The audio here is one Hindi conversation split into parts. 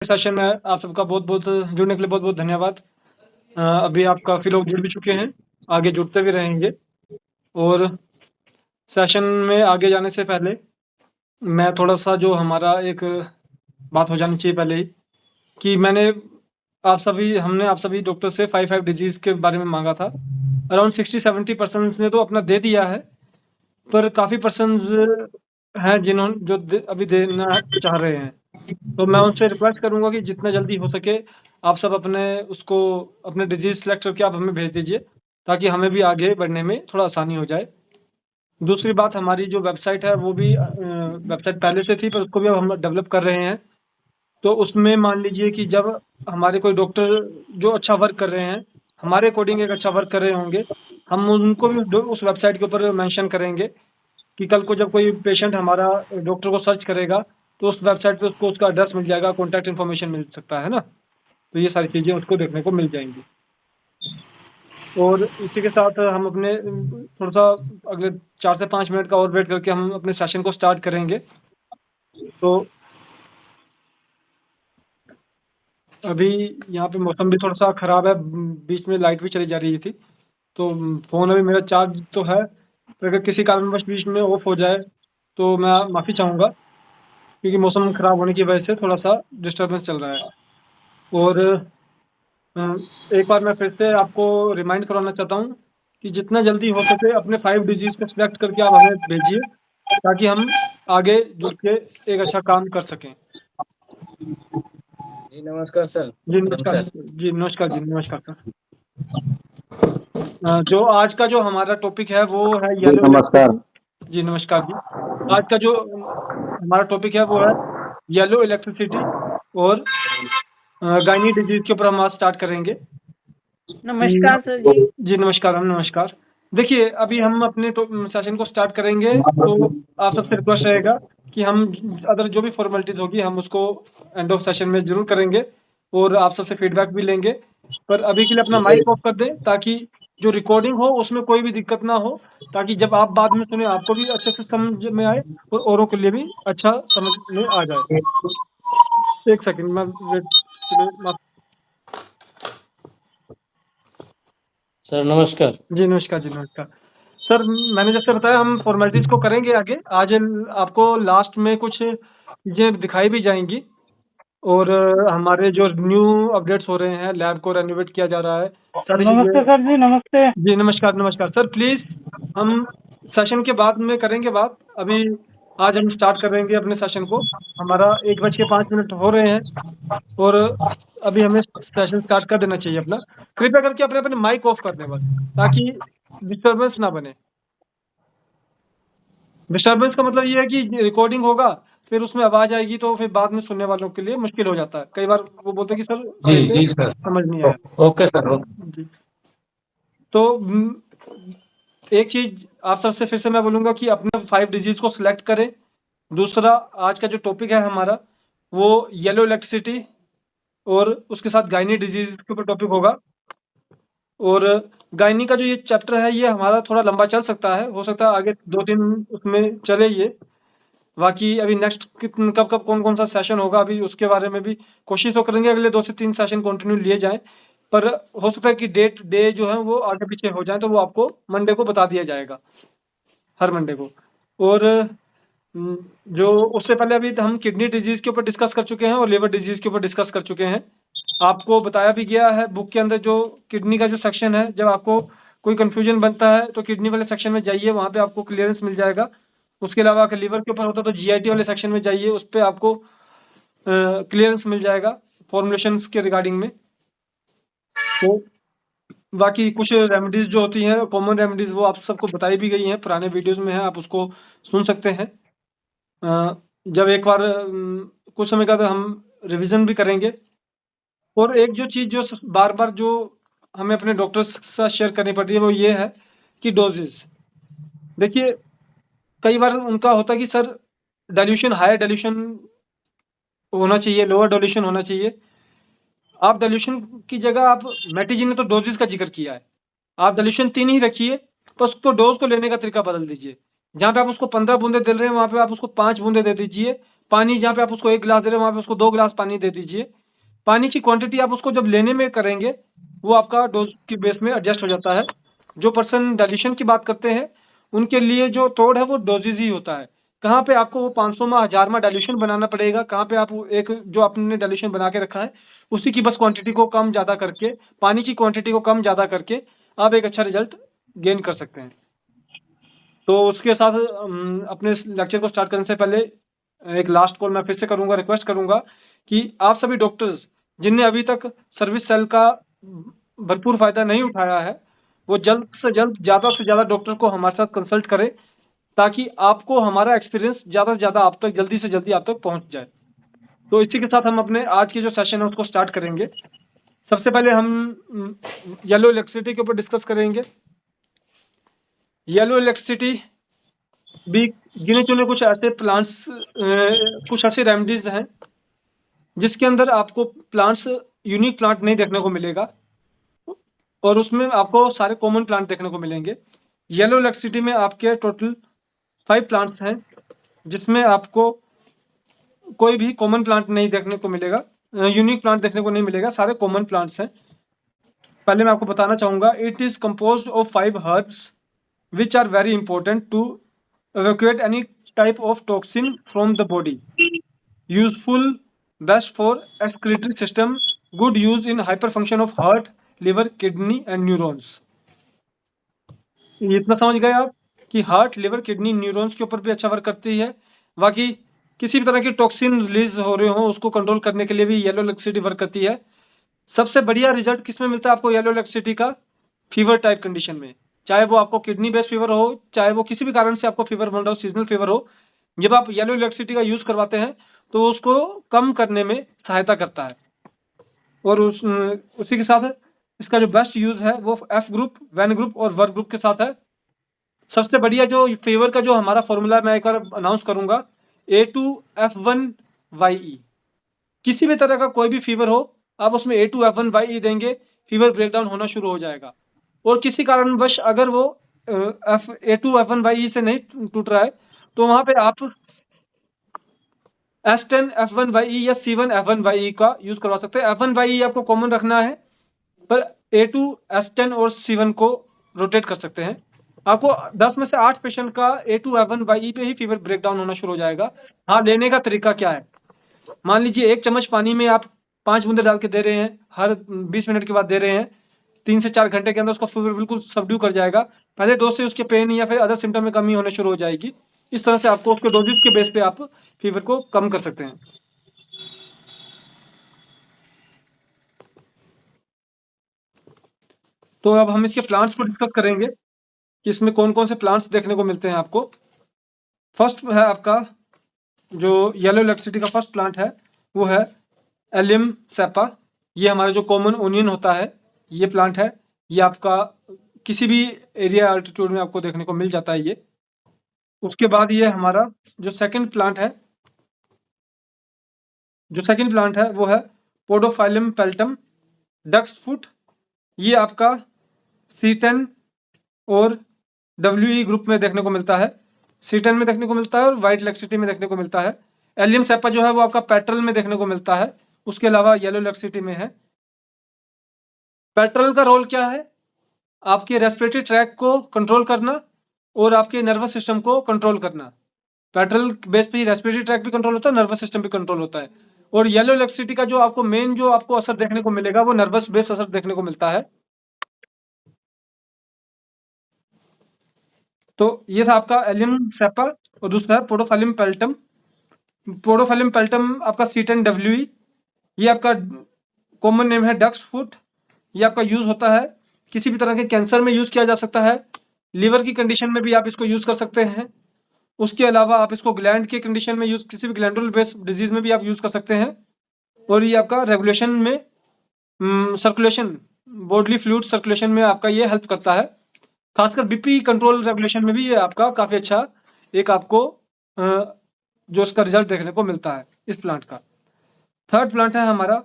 सेशन में आप सबका बहुत-बहुत जुड़ने के लिए बहुत-बहुत धन्यवाद। अभी आप काफ़ी लोग जुड़ भी चुके हैं, आगे जुड़ते भी रहेंगे और सेशन में आगे जाने से पहले मैं थोड़ा-सा जो हमारा एक बात हो जानी चाहिए पहले ही कि हमने आप सभी डॉक्टर से 5-5 डिज़ीज़ के बारे में माँगा था। अराउंड 60-70 पर्सन्स ने तो अपना दे दिया है, पर काफ़ी पर्सन्स हैं जो अभी देना चाह रहे हैं। तो मैं उनसे रिक्वेस्ट करूँगा कि जितना जल्दी हो सके आप सब अपने डिज़ीज़ सेलेक्ट करके आप हमें भेज दीजिए, ताकि हमें भी आगे बढ़ने में थोड़ा आसानी हो जाए। दूसरी बात हमारी जो वेबसाइट है वो भी वेबसाइट पहले से थी पर उसको भी अब हम डेवलप कर रहे हैं। तो उसमें मान लीजिए कि जब हमारे कोई डॉक्टर जो अच्छा वर्क कर रहे हैं, हमारे अकॉर्डिंग एक अच्छा वर्क कर रहे होंगे, हम उनको भी उस वेबसाइट के ऊपर मेंशन करेंगे कि कल को जब कोई पेशेंट हमारा डॉक्टर को सर्च करेगा, तो उस वेबसाइट पे उसको उसका एड्रेस मिल जाएगा, कॉन्टैक्ट इन्फॉर्मेशन मिल सकता है ना? तो ये सारी चीज़ें उसको देखने को मिल जाएँगी। और इसी के साथ हम अपने थोड़ा-सा अगले 4 से 5 मिनट का और वेट करके हम अपने सेशन को स्टार्ट करेंगे। तो अभी यहाँ पे मौसम भी थोड़ा-सा खराब है, बीच में लाइट भी चली जा रही थी। तो फ़ोन अभी मेरा चार्ज तो है, पर अगर किसी कारणवश बीच में ऑफ हो जाए, तो मैं माफ़ी चाहूँगा, क्योंकि मौसम खराब होने की वजह से थोड़ा-सा डिस्टर्बेंस चल रहा है। और अ, एक बार मैं फिर से आपको रिमाइंड करवाना चाहता हूँ कि जितना जल्दी हो सके अपने 5 डिज़ीज़ को सिलेक्ट करके आप हमें भेजिए, ताकि हम आगे जुड़ के एक अच्छा काम कर सकें। जी नमस्कार सर। जी, नमस्कार। नमस्कार। जी, नमस्कार जी, नमस्कार सर। जो आज का जो हमारा टॉपिक है वो है जी येलो नमस्कार। इलेक्ट्रिसिटी। जी, नमस्कार जी। आज का जो हमारा टॉपिक है वो है येलो इलेक्ट्रिसिटी और गायनी डिज़ीज़ के ऊपर हम आज स्टार्ट करेंगे। नमस्कार सर जी। जी, नमस्कार मैम, नमस्कार। देखिए, अभी हम अपने सेशन को स्टार्ट करेंगे, तो आप सबसे रिक्वेस्ट रहेगा कि हम अगर जो भी फ़ॉर्मेलिटीज़ होगी हम उसको एंड ऑफ सेशन में ज़रूर करेंगे और आप सबसे फीडबैक भी लेंगे। पर अभी के लिए अपना माइक ऑफ कर दें, ताकि जो रिकॉर्डिंग हो उसमें कोई भी दिक्कत ना हो, ताकि जब आप बाद में सुनें आपको भी अच्छे से समझ में आए और औरों के लिए भी अच्छा समझ में आ जाए। 1 सेकंड मैं वेट के लिए माफ़। सर नमस्कार। जी, नमस्कार जी, नमस्कार। सर, मैंने जैसे बताया हम फ़ॉर्मेलिटीज़ को करेंगे आगे। आज आपको लास्ट में कुछ चीज़ें दिखाई भी जाएँगी और हमारे जो न्यू अपडेट्स हो रहे हैं, लैब को रेनोवेट किया जा रहा है, सारी नमस्ते चीज़ें। सर जी, नमस्ते। जी, नमस्कार, नमस्कार। सर प्लीज़ हम सेशन के बाद में करेंगे बात। अभी आज हम स्टार्ट करेंगे अपने सेशन को। हमारा 1 बज के 5 मिनट हो रहे हैं और अभी हमें सेशन स्टार्ट कर देना चाहिए अपना। कृपया करके अपने-अपने माइक ऑफ कर दें बस, ताकि डिस्टर्बेंस ना बने। डिस्टर्बेंस का मतलब ये है कि रिकॉर्डिंग होगा, फिर उसमें आवाज़ आएगी तो फिर बाद में सुनने वालों के लिए मुश्किल हो जाता है। कई बार वो बोलते हैं कि सर जी सही जी से सर। समझ नहीं आया। Okay sir. जी। तो एक चीज़ आप सबसे फिर से मैं बोलूँगा कि अपने 5 डिज़ीज़ को सिलेक्ट करें। दूसरा, आज का जो टॉपिक है हमारा, वो येलो इलेक्ट्रिसिटी और उसके साथ गायनी डिज़ीज़ के ऊपर टॉपिक होगा। और गायनी का जो ये चैप्टर है, ये हमारा थोड़ा लंबा चल सकता है। हो सकता है आगे 2-3 उसमें चले ये। बाकी अभी नेक्स्ट कब-कब कौन-कौन सा सेशन होगा, अभी उसके बारे में भी कोशिश तो करेंगे अगले 2 से 3 सेशन कंटिन्यू लिए जाएँ। पर हो सकता है कि डे जो है वो आगे-पीछे हो जाएँ, तो वो आपको मंडे को बता दिया जाएगा, हर मंडे को। और जो उससे पहले अभी हम किडनी डिज़ीज़ के ऊपर डिस्कस कर चुके हैं और लिवर डिज़ीज़ के ऊपर डिस्कस कर चुके हैं। आपको बताया भी गया है बुक के अंदर, जो किडनी का जो सेक्शन है, जब आपको कोई कन्फ्यूजन बनता है तो किडनी वाले सेक्शन में जाइए, वहाँ पे आपको क्लियरेंस मिल जाएगा। उसके अलावा अगर लिवर के ऊपर होता है तो जीआईटी वाले सेक्शन में जाइए, उस पे आपको क्लियरेंस मिल जाएगा फॉर्मुलेशंस के रिगार्डिंग में। तो बाकी कुछ रेमेडीज़ जो होती हैं, कॉमन रेमेडीज़, वो आप सबको बताई भी गई हैं, पुराने वीडियोज़ में है, आप उसको सुन सकते हैं। जब एक बार कुछ समय बाद हम रिवीजन भी करेंगे। और एक जो चीज़ जो बार-बार जो हमें अपने डॉक्टर्स के साथ शेयर करनी पड़ रही है, वो ये है कि डोजेज़। देखिए, कई बार उनका होता है कि सर डाइल्यूशन, हायर डाइल्यूशन होना चाहिए, लोअर डाइल्यूशन होना चाहिए। आप डाइल्यूशन की जगह आप मैटी जी ने तो डोजेज़ का ज़िक्र किया है। आप डाइल्यूशन 3 ही रखिए, पर उसको डोज़ को लेने का तरीका बदल दीजिए। जहाँ पे आप उसको 15 बूँदें दे रहे हैं, वहाँ पे आप उसको 5 बूँदें दे दीजिए। पानी जहाँ पे आप उसको 1 गिलास दे रहे हैं वहाँ पे उसको 2 गिलास पानी दे दीजिए। पानी की क्वांटिटी आप उसको जब लेने में करेंगे वो आपका डोज के बेस में एडजस्ट हो जाता है। जो पर्सन डाइल्यूशन की बात करते हैं उनके लिए जो तोड़ है वो डोजेज ही होता है। कहाँ पे आपको वो 500 में 1000 में डाइल्यूशन बनाना पड़ेगा, कहाँ पे आप एक जो आपने डाइल्यूशन बना के रखा है उसी की बस क्वांटिटी को कम ज़्यादा करके, पानी की क्वांटिटी को कम ज़्यादा करके आप एक अच्छा रिजल्ट गेन कर सकते हैं। तो उसके साथ अपने इस लेक्चर को स्टार्ट करने से पहले एक लास्ट कॉल मैं फिर से करूंगा, रिक्वेस्ट करूंगा कि आप सभी डॉक्टर्स जिनने अभी तक सर्विस सेल का भरपूर फायदा नहीं उठाया है वो जल्द से ज़्यादा डॉक्टर को हमारे साथ कंसल्ट करें ताकि आपको हमारा एक्सपीरियंस ज़्यादा से ज़्यादा आप तक जल्दी से जल्दी आप तक पहुंच जाए। तो इसी के साथ हम अपने आज की जो सेशन है उसको स्टार्ट करेंगे। सबसे पहले हम येलो इलेक्ट्रिसिटी के ऊपर डिस्कस करेंगे। येलो इलेक्ट्रिसिटी भी गिने चुने कुछ ऐसे प्लांट्स, कुछ ऐसे रेमेडीज हैं जिसके अंदर आपको प्लांट्स यूनिक प्लांट नहीं देखने को मिलेगा और उसमें आपको सारे कॉमन प्लांट देखने को मिलेंगे। येलो इलेक्ट्रिसिटी में आपके टोटल 5 प्लांट्स हैं जिसमें आपको कोई भी कॉमन प्लांट नहीं देखने को मिलेगा, यूनिक प्लांट देखने को नहीं मिलेगा, सारे कॉमन प्लांट्स हैं। पहले मैं आपको बताना चाहूँगा it is composed of 5 herbs which are very important to evacuate any type of toxin from the body. Useful, best for excretory system, good use in hyperfunction of heart, liver, kidney and neurons. ये इतना समझ गए आप कि हार्ट, लिवर, किडनी, न्यूरॉन्स के ऊपर भी अच्छा वर्क करती है। बाकी किसी भी तरह की टॉक्सिन रिलीज हो रहे हो उसको कंट्रोल करने के लिए भी येलो इलेक्ट्रिसिटी वर्क करती है। सबसे बढ़िया रिजल्ट किस में मिलता है आपको येलो इलेक्ट्रिसिटी का? फीवर टाइप कंडीशन में, चाहे वो आपको किडनी बेस्ड फीवर हो, चाहे वो किसी भी कारण से आपको फीवर बन रहा हो, सीजनल फीवर हो, जब आप येलो इलेक्ट्रिसिटी का यूज करवाते हैं तो उसको कम करने में सहायता करता है। और उसी के साथ इसका जो बेस्ट यूज है वो एफ ग्रुप, वैन ग्रुप और वर्क ग्रुप के साथ है। सबसे बढ़िया जो फीवर का जो हमारा फॉर्मूला मैं एक बार अनाउंस करूंगा, A2F1YE। किसी भी तरह का कोई भी फीवर हो आप उसमें A2F1YE देंगे, फीवर ब्रेकडाउन होना शुरू हो जाएगा। और किसी कारणवश अगर वो A2F1YE से नहीं टूट रहा है तो वहां पे आप S10F1YE या C1F1YE का यूज करवा सकते हैं। F1YE आपको कॉमन रखना है पर A2, S10 और C1 को रोटेट कर सकते हैं। आपको 10 में से 8 पेशेंट का A2F1YE पे ही फीवर ब्रेकडाउन होना शुरू हो जाएगा। हाँ, लेने का तरीका क्या है? मान लीजिए 1 चम्मच पानी में आप 5 बूंदे डाल के दे रहे हैं, हर 20 मिनट के बाद दे रहे हैं, 3 से 4 घंटे के अंदर उसका फीवर बिल्कुल सबड्यू कर जाएगा। पहले डोज से उसके पेन या फिर अदर सिम्टम में कमी होने शुरू हो जाएगी। इस तरह से आपको उसके डोजेस के बेस पे आप फीवर को कम कर सकते हैं। तो अब हम इसके प्लांट्स को डिस्कस करेंगे कि इसमें कौन कौन से प्लांट्स देखने को मिलते हैं आपको। फर्स्ट है आपका जो येलो इलेक्ट्रिसिटी का फर्स्ट प्लांट है वो है एलियम सैपा। ये हमारा जो कॉमन ओनियन होता है ये प्लांट है। ये आपका किसी भी एरिया अल्टीट्यूड में आपको देखने को मिल जाता है ये। उसके बाद ये हमारा जो सेकंड प्लांट है वो है पोडोफाइलम पेल्टम डक्स फुट। ये आपका C10 और WE ग्रुप में देखने को मिलता है। C10 में देखने को मिलता है और वाइट इलेक्ट्रिसिटी में देखने को मिलता है। एलियम सैपा जो है वो आपका पेट्रल में देखने को मिलता है, उसके अलावा येलो इलेक्ट्रिसिटी में है। पेट्रल का रोल क्या है? आपके रेस्पिरेटरी ट्रैक को कंट्रोल करना और आपके नर्वस सिस्टम को कंट्रोल करना। पेट्रल बेस पे ही रेस्पिरेटरी ट्रैक भी कंट्रोल होता है, नर्वस सिस्टम भी कंट्रोल होता है। और येलो इलेक्ट्रिसिटी का जो आपको मेन जो आपको असर देखने को मिलेगा वो नर्वस बेस असर देखने को मिलता है। तो ये था आपका एलियम सैपा और दूसरा है पोडोफाइलम पेल्टम। पोडोफाइलम पेल्टम आपका C10 WE। ये आपका कॉमन नेम है डक्स फुट। ये आपका यूज होता है किसी भी तरह के कैंसर में यूज किया जा सकता है, लिवर की कंडीशन में भी आप इसको यूज कर सकते हैं। उसके अलावा आप इसको ग्लैंड के कंडीशन में यूज, किसी भी ग्लैंडुलर बेस्ड डिजीज में भी आप यूज कर सकते हैं। और ये आपका रेगुलेशन में सर्कुलेशन, बॉडली फ्लूइड सर्कुलेशन में आपका ये हेल्प करता है। खासकर बीपी कंट्रोल रेगुलेशन में भी ये आपका काफ़ी अच्छा एक आपको जो इसका रिजल्ट देखने को मिलता है इस प्लांट का। थर्ड प्लांट है हमारा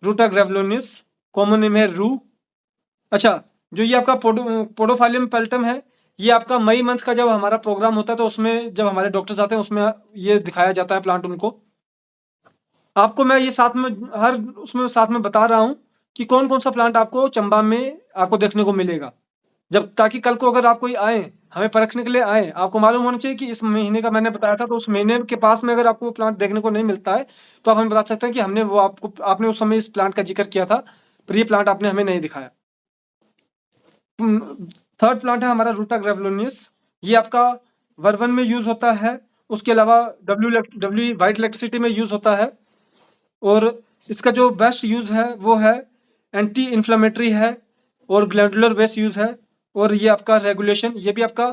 रूटा ग्रेवलोनिस, कॉमन नेम है रू। अच्छा, जो ये आपका पोडोफाइलम पेल्टम है ये आपका मई मंथ का जब हमारा प्रोग्राम होता है तो उसमें जब हमारे डॉक्टर्स आते हैं उसमें ये दिखाया जाता है प्लांट उनको। आपको मैं ये साथ में हर उसमें साथ में बता रहा हूँ कि कौन-कौन सा प्लांट आपको चंबा में आपको देखने को मिलेगा। जब ताकि कल को अगर आप कोई आएँ, हमें परखने के लिए आएँ, आपको मालूम होना चाहिए कि इस महीने का मैंने बताया था तो उस महीने के पास में अगर आपको वो प्लांट देखने को नहीं मिलता है, तो आप हमें बता सकते हैं कि हमने वो आपने उस समय इस प्लांट का ज़िक्र किया था, पर ये प्लांट आपने हमें नहीं दिखाया। थर्ड प्लांट है हमारा रूटा ग्रेविलोनियस। ये आपका वर्बन में यूज़ होता है, उसके अलावा डब्ल्यू व्हाइट इलेक्ट्रिसिटी में यूज़ होता है और इसका जो बेस्ट यूज़ है वो है एंटी इन्फ्लेमेटरी है और ग्लैंडुलर बेस यूज़ है और ये आपका रेगुलेशन, ये भी आपका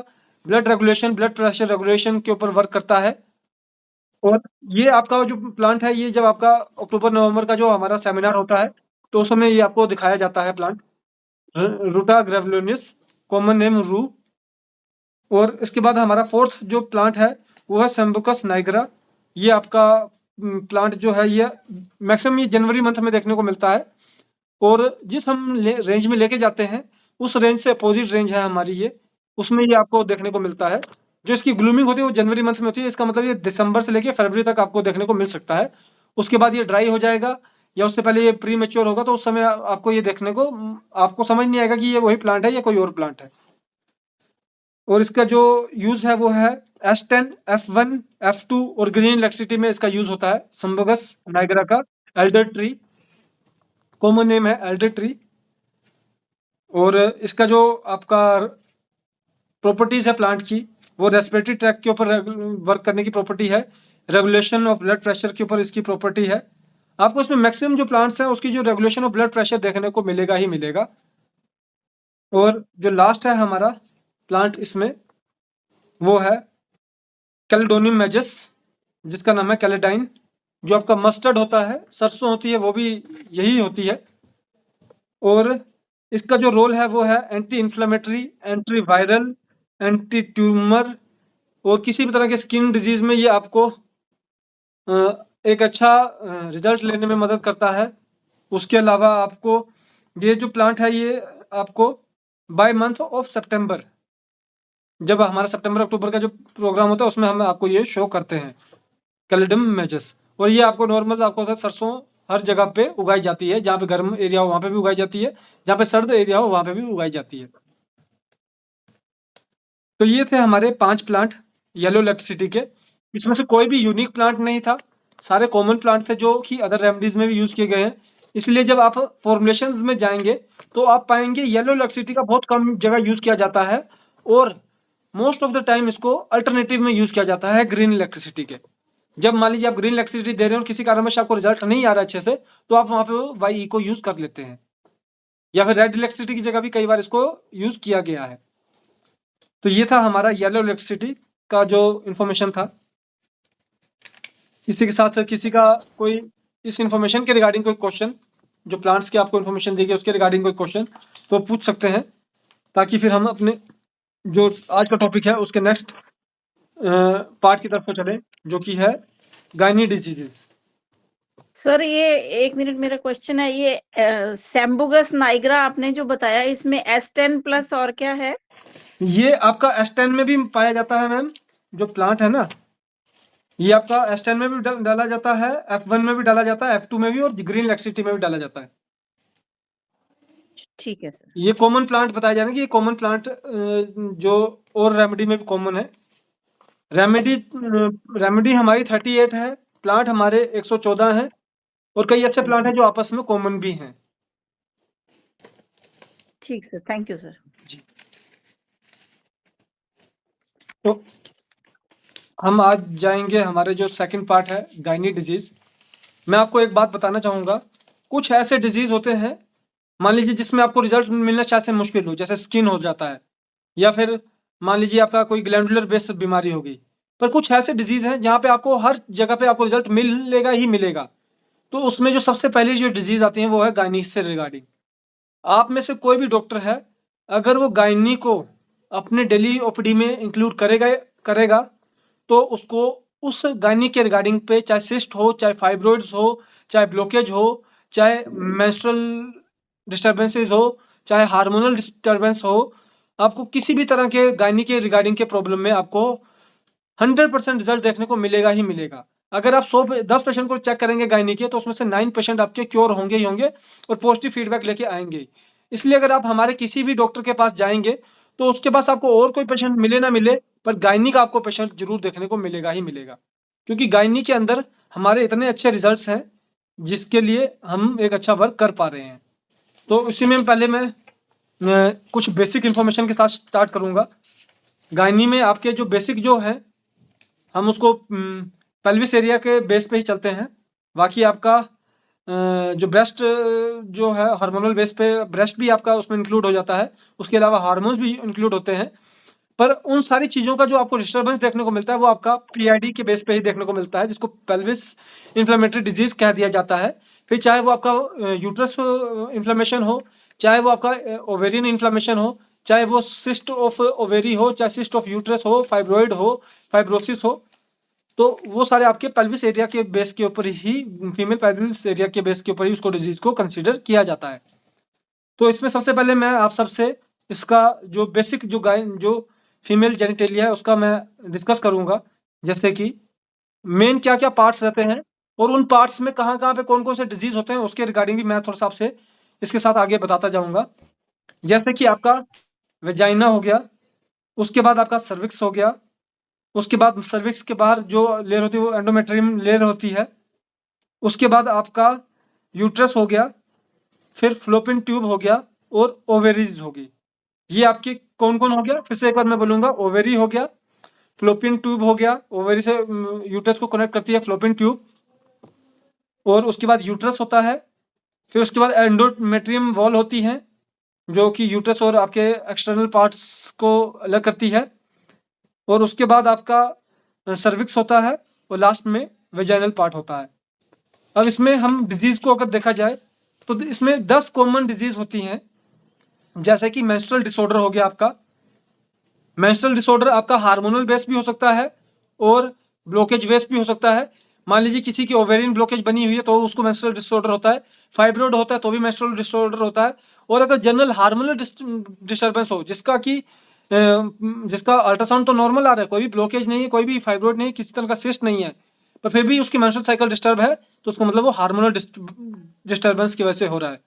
blood regulation, blood pressure regulation के ऊपर वर्क करता है। और ये आपका जो प्लांट है, ये जब आपका अक्टूबर-नवंबर का जो हमारा सेमिनार होता है, तो उस समय ये आपको दिखाया जाता है प्लांट। रूटा ग्रेविलोनियस, कॉमन नेम रू। और इसके बाद हमारा फोर्थ जो प्लांट है वो है सेम्बुकस नाइग्रा। ये आपका प्लांट जो है ये मैक्सिमम ये जनवरी मंथ में देखने को मिलता है और जिस हम रेंज में लेके जाते हैं उस रेंज से अपोजिट रेंज है हमारी ये, उसमें ये आपको देखने को मिलता है। जो इसकी ग्लूमिंग होती है वो जनवरी मंथ में होती है, इसका मतलब ये दिसंबर से लेके फरवरी तक आपको देखने को मिल सकता है। उसके बाद ये ड्राई हो जाएगा या उससे पहले ये प्री मैच्योर होगा, तो उस समय आपको ये देखने को आपको समझ नहीं आएगा कि ये वही प्लांट है या कोई और प्लांट है। और इसका जो यूज़ है वो है S10, F1, F2 और ग्रीन इलेक्ट्रिसिटी में इसका यूज़ होता है। संबगस नाइग्रा का एल्डर ट्री, कॉमन नेम है एल्डर ट्री। और इसका जो आपका प्रॉपर्टीज़ है प्लांट की, वो रेस्पिरेटरी ट्रैक्ट के ऊपर वर्क करने की प्रॉपर्टी है, रेगुलेशन ऑफ ब्लड प्रेशर के ऊपर इसकी प्रॉपर्टी है। आपको इसमें मैक्सिमम जो प्लांट्स हैं उसकी जो रेगुलेशन ऑफ ब्लड प्रेशर देखने को मिलेगा ही मिलेगा। और जो लास्ट है हमारा प्लांट इसमें वो है कैलेडोनियम मेजस, जिसका नाम है कैलेडाइन। जो आपका मस्टर्ड होता है, सरसों होती है, वो भी यही होती है। और इसका जो रोल है वो है anti inflammatory, anti viral, anti tumour और किसी भी तरह के स्किन डिजीज में ये आपको एक अच्छा रिजल्ट लेने में मदद करता है। उसके अलावा आपको ये जो प्लांट है ये आपको बाय मंथ ऑफ सितंबर, जब हमारा सितंबर अक्टूबर का जो प्रोग्राम होता है उसमें हम आपको ये शो करते हैं कैलेडम मेजस। और ये आपको नॉर्मल आपको होता है, सरसों हर जगह पे उगाई जाती है, जहाँ पे गर्म एरिया हो वहाँ पे भी उगाई जाती है, जहाँ पे सर्द एरिया हो वहाँ पे भी उगाई जाती है। तो ये थे हमारे 5 प्लांट येलो इलेक्ट्रिसिटी के। इसमें से कोई भी यूनिक प्लांट नहीं था, सारे कॉमन प्लांट थे जो कि अदर रेमेडीज में भी यूज़ किए गए हैं। इसलिए जब आप फॉर्मुलेशंस में जाएंगे तो आप पाएंगे येलो इलेक्ट्रिसिटी का बहुत कम जगह यूज़ किया जाता है और मोस्ट ऑफ द टाइम इसको अल्टरनेटिव में यूज़ किया जाता है ग्रीन इलेक्ट्रिसिटी के। जब मान लीजिए आप ग्रीन इलेक्ट्रिसिटी दे रहे हैं और किसी कारणवश आपको रिजल्ट नहीं आ रहा अच्छे से, तो आप वहाँ पे वाई को यूज़ कर लेते हैं, या फिर रेड इलेक्ट्रिसिटी की जगह भी कई बार इसको यूज़ किया गया है। तो ये था हमारा येलो इलेक्ट्रिसिटी का जो इन्फॉर्मेशन था। इसी के साथ किसी का कोई इस इन्फॉर्मेशन के रिगार्डिंग कोई क्वेश्चन, जो प्लांट्स की आपको इन्फॉर्मेशन दी गई उसके रिगार्डिंग कोई क्वेश्चन, तो पूछ सकते हैं, ताकि फिर हम अपने जो आज का टॉपिक है उसके नेक्स्ट पार्ट की तरफ को चलें, जो कि है गायनी डिजीजेस। सर ये 1 मिनट, मेरा क्वेश्चन है, ये सैम्बुगस नाइग्रा आपने जो बताया इसमें S10 प्लस और क्या है? ये आपका S10 में भी पाया जाता है मैम, जो प्लांट है ना, ये आपका S10 में भी डाला जाता है, F1 में भी डाला जाता है, F2 में भी और ग्रीन इलेक्ट्रिसिटी में भी डाला जाता है। ठीक है सर। ये कॉमन प्लांट बताया जा रहा है कि ये कॉमन प्लांट जो और रेमेडी में भी कॉमन है। रेमेडी हमारी 38 है, प्लांट हमारे 114 हैं और कई ऐसे प्लांट हैं जो आपस में कॉमन भी हैं। ठीक सर, थैंक यू सर। जी, तो हम आज जाएंगे हमारे जो सेकंड पार्ट है गायनी डिजीज। मैं आपको एक बात बताना चाहूँगा, कुछ ऐसे डिजीज होते हैं मान लीजिए जिसमें आपको रिजल्ट मिलना शायद से मुश्किल हो, जैसे स्किन हो जाता है, या फिर मान लीजिए आपका कोई ग्लैंडुलर बेस्ड बीमारी हो गई। पर कुछ ऐसे डिजीज हैं जहाँ पे आपको हर जगह पे आपको रिजल्ट मिलेगा ही मिलेगा। तो उसमें जो सबसे पहली जो डिजीज आती है वो है गायनी से रिगार्डिंग। आप में से कोई भी डॉक्टर है, अगर वो गायनी को अपने डेली ओपीडी में इंक्लूड करेगा तो उसको उस गायनी के रिगार्डिंग पे, चाहे सिस्ट हो, चाहे फाइब्रॉइड्स हो, चाहे ब्लॉकेज हो, चाहे मेंस्ट्रुअल डिस्टर्बेंसेस हो, चाहे हार्मोनल डिस्टर्बेंस हो, आपको किसी भी तरह के गायनी के रिगार्डिंग के प्रॉब्लम में आपको 100% रिजल्ट देखने को मिलेगा ही मिलेगा। अगर आप 10 पेशेंट को चेक करेंगे गायनी के, तो उसमें से 9 पेशेंट आपके क्योर होंगे ही होंगे और पॉजिटिव फीडबैक लेके आएंगे। इसलिए अगर आप हमारे किसी भी डॉक्टर के पास जाएंगे तो उसके पास आपको और कोई पेशेंट मिले ना मिले, पर गायनी का आपको पेशेंट जरूर देखने को मिलेगा ही मिलेगा, क्योंकि गायनी के अंदर हमारे इतने अच्छे रिजल्ट्स हैं जिसके लिए हम एक अच्छा वर्क कर पा रहे हैं। तो इसी में पहले मैं कुछ बेसिक इंफॉर्मेशन के साथ स्टार्ट करूंगा। गायनी में आपके जो बेसिक जो है, हम उसको पेल्विस एरिया के बेस पे ही चलते हैं। बाकी आपका जो ब्रेस्ट जो है हार्मोनल बेस पे ब्रेस्ट भी आपका उसमें इंक्लूड हो जाता है, उसके अलावा हार्मोन्स भी इंक्लूड होते हैं। पर उन सारी चीज़ों का जो आपको डिस्टर्बेंस देखने को मिलता है वो आपका पीआईडी के बेस पे ही देखने को मिलता है, जिसको पेल्विस इन्फ्लेमेटरी डिजीज कह दिया जाता है। फिर चाहे वो आपका यूट्रस इन्फ्लेमेशन हो, चाहे वो आपका ओवेरियन इन्फ्लेमेशन हो, चाहे वो सिस्ट ऑफ ओवेरी हो, चाहे सिस्ट ऑफ यूट्रस हो, फाइब्रॉइड हो, फाइब्रोसिस हो, तो वो सारे आपके पेल्विस एरिया के बेस के ऊपर ही, फीमेल पेल्विस एरिया के बेस के ऊपर ही उसको डिजीज को कंसीडर किया जाता है। तो इसमें सबसे पहले मैं आप सबसे इसका जो बेसिक जो फीमेल जेनिटेलिया है उसका मैं डिस्कस करूंगा, जैसे कि मेन क्या क्या पार्ट्स रहते हैं और उन पार्ट्स में कहाँ कहाँ पे कौन कौन से डिजीज होते हैं, उसके रिगार्डिंग भी मैं थोड़ा सा आपसे इसके साथ आगे बताता जाऊंगा। जैसे कि आपका वेजाइना हो गया, उसके बाद आपका सर्विक्स हो गया, उसके बाद सर्विक्स के बाहर जो लेयर होती है वो एंडोमेट्रियम लेयर होती है, उसके बाद आपका यूट्रस हो गया, फिर फ्लोपिन ट्यूब हो गया और ओवेरीज होगी। ये आपके कौन कौन हो गया, फिर से एक बार मैं बोलूंगा, ओवेरी हो गया, फ्लोपिन ट्यूब हो गया, ओवेरी से यूट्रस को कनेक्ट करती है फ्लोपिन ट्यूब, और उसके बाद यूट्रस होता है, फिर उसके बाद एंडोमेट्रियम वॉल होती है जो कि यूट्रस और आपके एक्सटर्नल पार्ट्स को अलग करती है, और उसके बाद आपका सर्विक्स होता है, और लास्ट में वेजाइनल पार्ट होता है। अब इसमें हम डिजीज को अगर देखा जाए तो इसमें 10 कॉमन डिजीज होती हैं, जैसे कि मेंस्ट्रुअल डिसऑर्डर हो गया आपका। मेंस्ट्रुअल डिसऑर्डर आपका हार्मोनल बेस भी हो सकता है और ब्लॉकेज बेस भी हो सकता है। मान लीजिए किसी की ओवेरियन ब्लॉकेज बनी हुई है तो उसको मेंस्ट्रुअल डिसऑर्डर होता है, फाइब्रोइड होता है तो भी मेंस्ट्रुअल डिसऑर्डर होता है। और अगर जनरल हार्मोनल डिस्टर्बेंस हो, जिसका अल्ट्रासाउंड तो नॉर्मल आ रहा है, कोई भी ब्लॉकेज नहीं है, कोई भी फाइब्रोइड नहीं है, किसी तरह का सिस्ट नहीं है, पर फिर भी उसकी मेंस्ट्रुअल साइकिल डिस्टर्ब है, तो उसको मतलब वो हार्मोनल डिस्टर्बेंस की वजह से हो रहा है।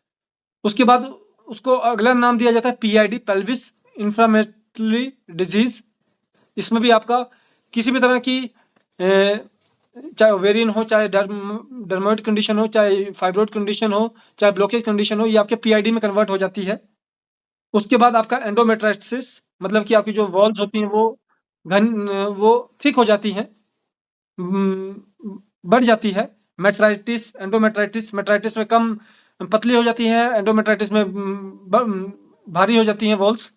उसके बाद उसको अगला नाम दिया जाता है पीआईडी, पेल्विस इन्फ्लेमेटरी डिजीज। इसमें भी आपका किसी भी तरह की चाहे ओवेरियन हो, चाहे डर्मोइड कंडीशन हो, चाहे फाइब्रोइड कंडीशन हो, चाहे ब्लॉकेज कंडीशन हो, ये आपके पीआईडी में कन्वर्ट हो जाती है। उसके बाद आपका एंडोमेट्राइटिस, मतलब कि आपकी जो वॉल्स होती हैं वो थिक हो जाती हैं, बढ़ जाती है। मेट्राइटिस, एंडोमेट्राइटिस, मेट्राइटिस में कम पतली हो जाती है, एंडोमेट्राइटिस में भारी हो जाती हैं वॉल्स।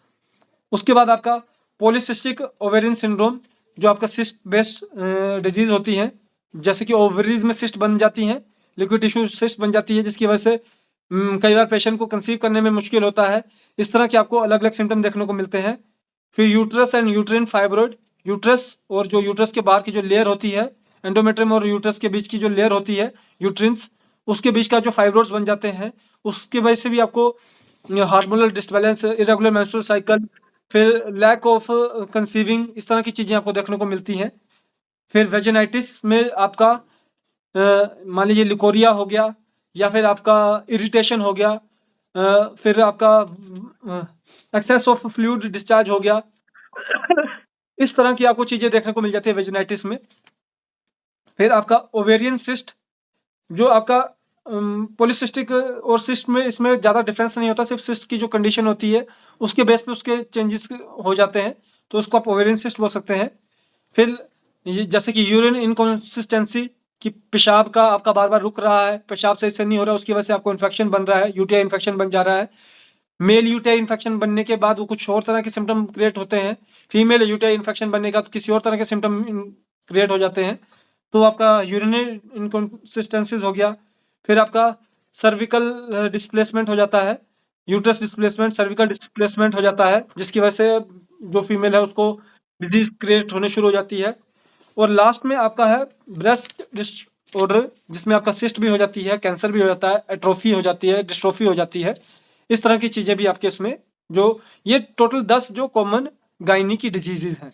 उसके बाद आपका पॉलीसिस्टिक ओवेरियन सिंड्रोम, जो आपका सिस्ट बेस्ड डिजीज होती है, जैसे कि ओवरीज में सिस्ट बन जाती हैं, लिक्विड टिश्यू सिस्ट बन जाती है, जिसकी वजह से कई बार पेशेंट को कंसीव करने में मुश्किल होता है। इस तरह के आपको अलग अलग सिम्टम देखने को मिलते हैं। फिर uterus and uterine fibroid, uterus और जो यूट्रस के बाहर की जो लेयर होती है, एंडोमेट्रियम और यूट्रस के बीच की जो लेयर होती है यूट्रिन्स, उसके बीच का जो फाइब्रोइड्स बन जाते हैं, उसकी वजह से भी आपको hormonal disbalance, irregular menstrual cycle, फिर लैक ऑफ कंसीविंग, इस तरह की चीज़ें आपको देखने को मिलती हैं। फिर वेजिनाइटिस में आपका मान लीजिए लिकोरिया हो गया, या फिर आपका इरिटेशन हो गया, फिर आपका एक्सेस ऑफ फ्लूइड डिस्चार्ज हो गया। इस तरह की आपको चीज़ें देखने को मिल जाती है वेजिनाइटिस में। फिर आपका ओवेरियन सिस्ट, जो आपका पॉलीसिस्टिक और सिस्ट में इसमें ज़्यादा डिफरेंस नहीं होता, सिर्फ सिस्ट की जो कंडीशन होती है उसके बेस पे उसके चेंजेस हो जाते हैं, तो उसको आप ओवेरियन सिस्ट बोल सकते हैं। फिर जैसे कि यूरिन इनकंसिस्टेंसी, कि पेशाब का आपका बार बार रुक रहा है, पेशाब सही से नहीं हो रहा, उसकी वजह से आपको इन्फेक्शन बन रहा है, यूटीआई इन्फेक्शन बन जा रहा है। मेल यूटीआई इन्फेक्शन बनने के बाद वो कुछ और तरह के सिम्टम क्रिएट होते हैं, फीमेल यूटीआई इन्फेक्शन बनने के बाद किसी और तरह के सिम्टम क्रिएट हो जाते हैं, तो आपका यूरिनरी इनकंसिस्टेंसीज हो गया। फिर आपका सर्विकल डिस्प्लेसमेंट हो जाता है, यूट्रस डिस्प्लेसमेंट, सर्विकल डिस्प्लेसमेंट हो जाता है, जिसकी वजह से जो फीमेल है उसको डिजीज क्रिएट होने शुरू हो जाती है। और लास्ट में आपका है ब्रेस्ट डिसऑर्डर, जिसमें आपका सिस्ट भी हो जाती है, कैंसर भी हो जाता है, एट्रोफी हो जाती है, डिस्ट्रोफी हो जाती है। इस तरह की चीज़ें भी आपके इसमें जो ये टोटल 10 जो कॉमन गायनी की डिजीजेज हैं।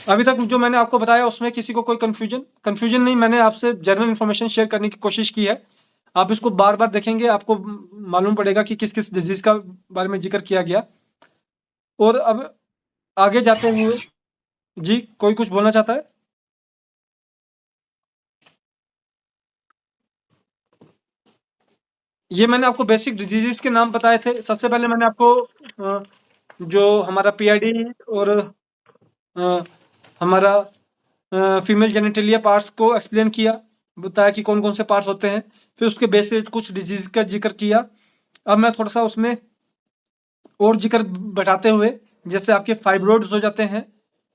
अभी तक जो मैंने आपको बताया उसमें किसी को कोई कंफ्यूजन नहीं, मैंने आपसे जनरल इन्फॉर्मेशन शेयर करने की कोशिश की है। आप इसको बार बार देखेंगे, आपको मालूम पड़ेगा कि किस किस डिजीज का बारे में जिक्र किया गया। और अब आगे जाते हुए, जी कोई कुछ बोलना चाहता है? ये मैंने आपको बेसिक डिजीजेस के नाम बताए थे। सबसे पहले मैंने आपको जो हमारा पीआईडी और हमारा फीमेल जेनिटलिया पार्ट्स को एक्सप्लेन किया, बताया कि कौन कौन से पार्ट्स होते हैं। फिर उसके बेस पे कुछ डिजीज का जिक्र किया। अब मैं थोड़ा सा उसमें और जिक्र बढ़ाते हुए, जैसे आपके फाइब्रोइड्स हो जाते हैं,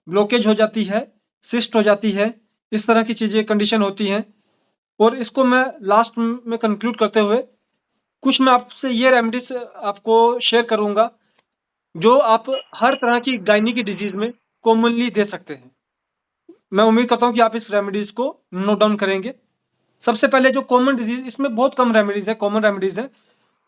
ब्लॉकेज हो जाती है, सिस्ट हो जाती है, इस तरह की चीज़ें कंडीशन होती हैं। और इसको मैं लास्ट में कंक्लूड करते हुए कुछ मैं आपसे ये रेमेडीज आपको शेयर करूंगा जो आप हर तरह की गायनी की डिजीज में कॉमनली दे सकते हैं। मैं उम्मीद करता हूं कि आप इस रेमेडीज को नोट डाउन करेंगे। सबसे पहले जो कॉमन डिजीज, इसमें बहुत कम रेमेडीज है, कॉमन रेमेडीज है।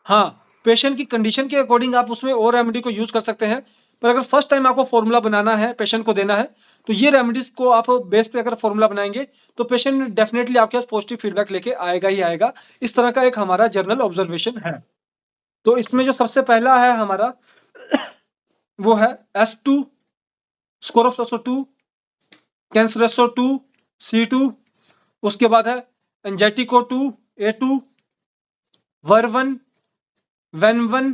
हाँ, पेशेंट की कंडीशन के अकॉर्डिंग आप उसमें और रेमेडी को यूज कर सकते हैं, पर अगर फर्स्ट टाइम आपको फॉर्मूला बनाना है, पेशेंट को देना है, तो ये रेमेडीज को आप बेस पे अगर फॉर्मूला बनाएंगे तो पेशेंट डेफिनेटली आपके पास पॉजिटिव फीडबैक लेके आएगा ही आएगा। इस तरह का एक हमारा जर्नल ऑब्जर्वेशन है। तो इसमें जो सबसे पहला है हमारा वो है S2, score of 2, cancer ratio 2, C2, उसके बाद है एंजाइटिको 2, A2, वर्वन, वेन1,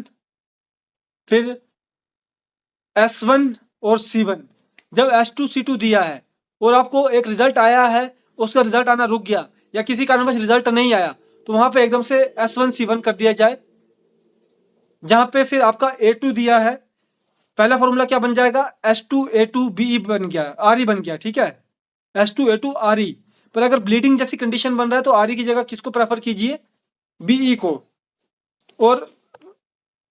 फिर S1 और C1। जब S2 C2 दिया है और आपको एक रिजल्ट आया है, उसका रिजल्ट आना रुक गया या किसी कारणवश रिजल्ट नहीं आया, तो वहां पे एकदम से S1 C1 कर दिया जाए। जहां पे फिर आपका A2 दिया है, पहला फॉर्मूला क्या बन जाएगा, S2A2BE बन गया, RE बन गया, ठीक है, S2A2RE। पर अगर ब्लीडिंग जैसी कंडीशन बन रहा है तो RE की जगह किसको प्रेफर कीजिए, BE को। और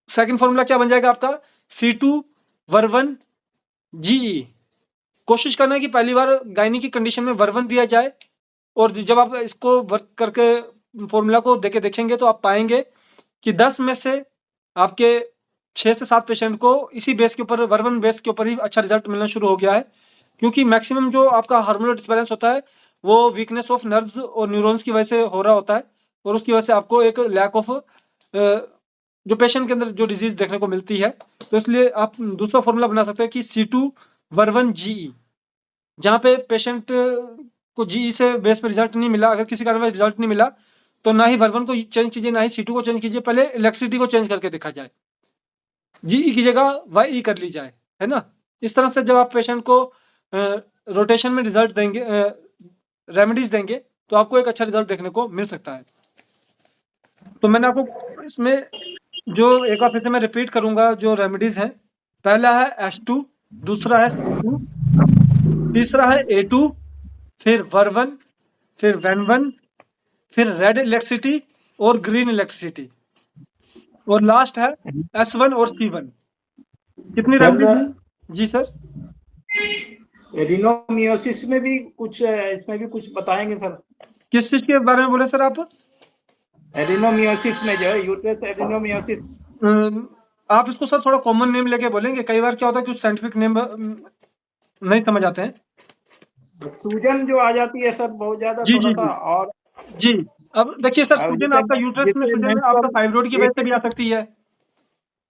सेकंड फॉर्मूला क्या बन जाएगा आपका, C2 वर्वन GE। कोशिश करना है कि पहली बार गायनी की कंडीशन में वर्वन दिया जाए, और जब आप इसको वर्क करके फॉर्मूला को देके देखेंगे तो आप पाएंगे कि 10 में से आपके 6 से 7 पेशेंट को इसी बेस के ऊपर, वर्वन बेस के ऊपर ही अच्छा रिजल्ट मिलना शुरू हो गया है। क्योंकि मैक्सिमम जो आपका हार्मोनल डिसबैलेंस होता है वो वीकनेस ऑफ नर्व्स और न्यूरॉन्स की वजह से हो रहा होता है, और उसकी वजह से आपको एक लैक ऑफ जो पेशेंट के अंदर जो डिजीज देखने को मिलती है। तो इसलिए आप दूसरा फॉर्मूला बना सकते हैं कि C2 वर्वन GE। जहाँ पे पेशेंट को GE से बेस पे रिजल्ट नहीं मिला, अगर किसी कारण में रिजल्ट नहीं मिला, तो ना ही वर्वन को चेंज कीजिए, ना ही C2 को चेंज कीजिए, पहले इलेक्ट्रिसिटी को चेंज करके देखा जाए, GE की जगह YE कर ली जाए, है ना। इस तरह से जब आप पेशेंट को रोटेशन में रिजल्ट देंगे, रेमेडीज देंगे, तो आपको एक अच्छा रिजल्ट देखने को मिल सकता है। तो मैंने आपको इसमें जो एक बार फिर से मैं रिपीट करूंगा जो रेमेडीज हैं। पहला है S2, दूसरा है C2, तीसरा है A2, फिर वर्वन, फिर वेन1, फिर रेड इलेक्ट्रिसिटी और ग्रीन इलेक्ट्रिसिटी, और लास्ट है S1 और C1। कितनी सर, रेमेडीज? जी सर। एडिनोमियोसिस में भी कुछ, इसमें भी कुछ बताएंगे सर? किस चीज के बारे में बोले सर आप? एडिनोमियोसिस में जो है यूट्रस एडिनोमियोसिस। आप इसको सर थोड़ा कॉमन नेम लेके बोलेंगे, कई बार क्या होता है कुछ साइंटिफिक नेम नहीं समझ आते हैं। सूजन जो आ जाती है सर बहुत ज्यादा, जी थोड़ा जी सा। और जी, अब देखिए सर, अब सूजन जैसे- आपका यूट्रस में जैसे सूजन menstrual- आपका फाइब्रोइड की वजह से भी आ सकती है।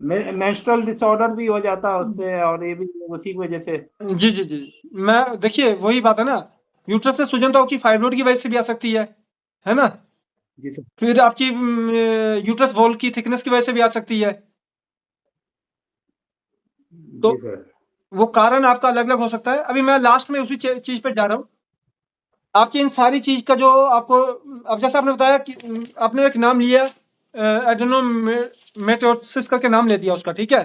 मेंस्ट्रुअल डिसऑर्डर भी हो जाता है उससे, और ये भी उसी की वजह से। जी जी जी, मैं देखिए वही बात है ना, यूट्रस में सूजन तो आपकी फाइब्रोइड की वजह से भी आ सकती है ना। जी सर। फिर आपकी यूट्रस वॉल की थिकनेस की वजह से भी आ सकती है। तो जी सर। वो कारण आपका अलग अलग हो सकता है। अभी मैं लास्ट में उसी चीज पे जा रहा हूँ। आपकी इन सारी चीज का जो आपको, अब जैसे आपने बताया कि आपने एक नाम लिया, एडेनोमेट्रोसिस करके नाम ले दिया उसका, ठीक है,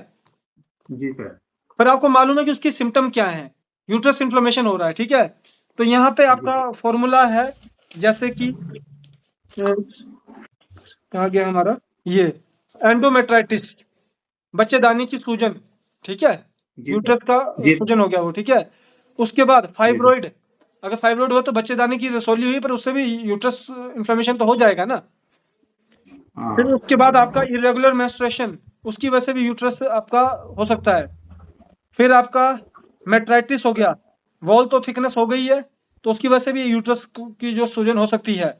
जी सर। पर आपको मालूम है कि उसकी सिम्टम क्या है, यूट्रस इन्फ्लेमेशन हो रहा है, ठीक है। तो यहाँ पे आपका फॉर्मूला है, जैसे कि कहा गया हमारा, ये एंडोमेट्राइटिस, बच्चेदानी की सूजन, ठीक है, जी यूट्रस का जी। सूजन हो गया वो, ठीक है। उसके बाद फाइब्रोइड, अगर फाइब्रोइड हो तो बच्चेदानी की रसौली हुई, पर उससे भी यूट्रस इन्फ्लेमेशन तो हो जाएगा ना। हाँ। फिर उसके बाद आपका इरेगुलर मेंस्ट्रुएशन, उसकी वजह से भी यूट्रस आपका हो सकता है। फिर आपका मेट्राइटिस हो गया, वॉल तो थिकनेस हो गई है, तो उसकी वजह से भी यूट्रस की जो सूजन हो सकती है।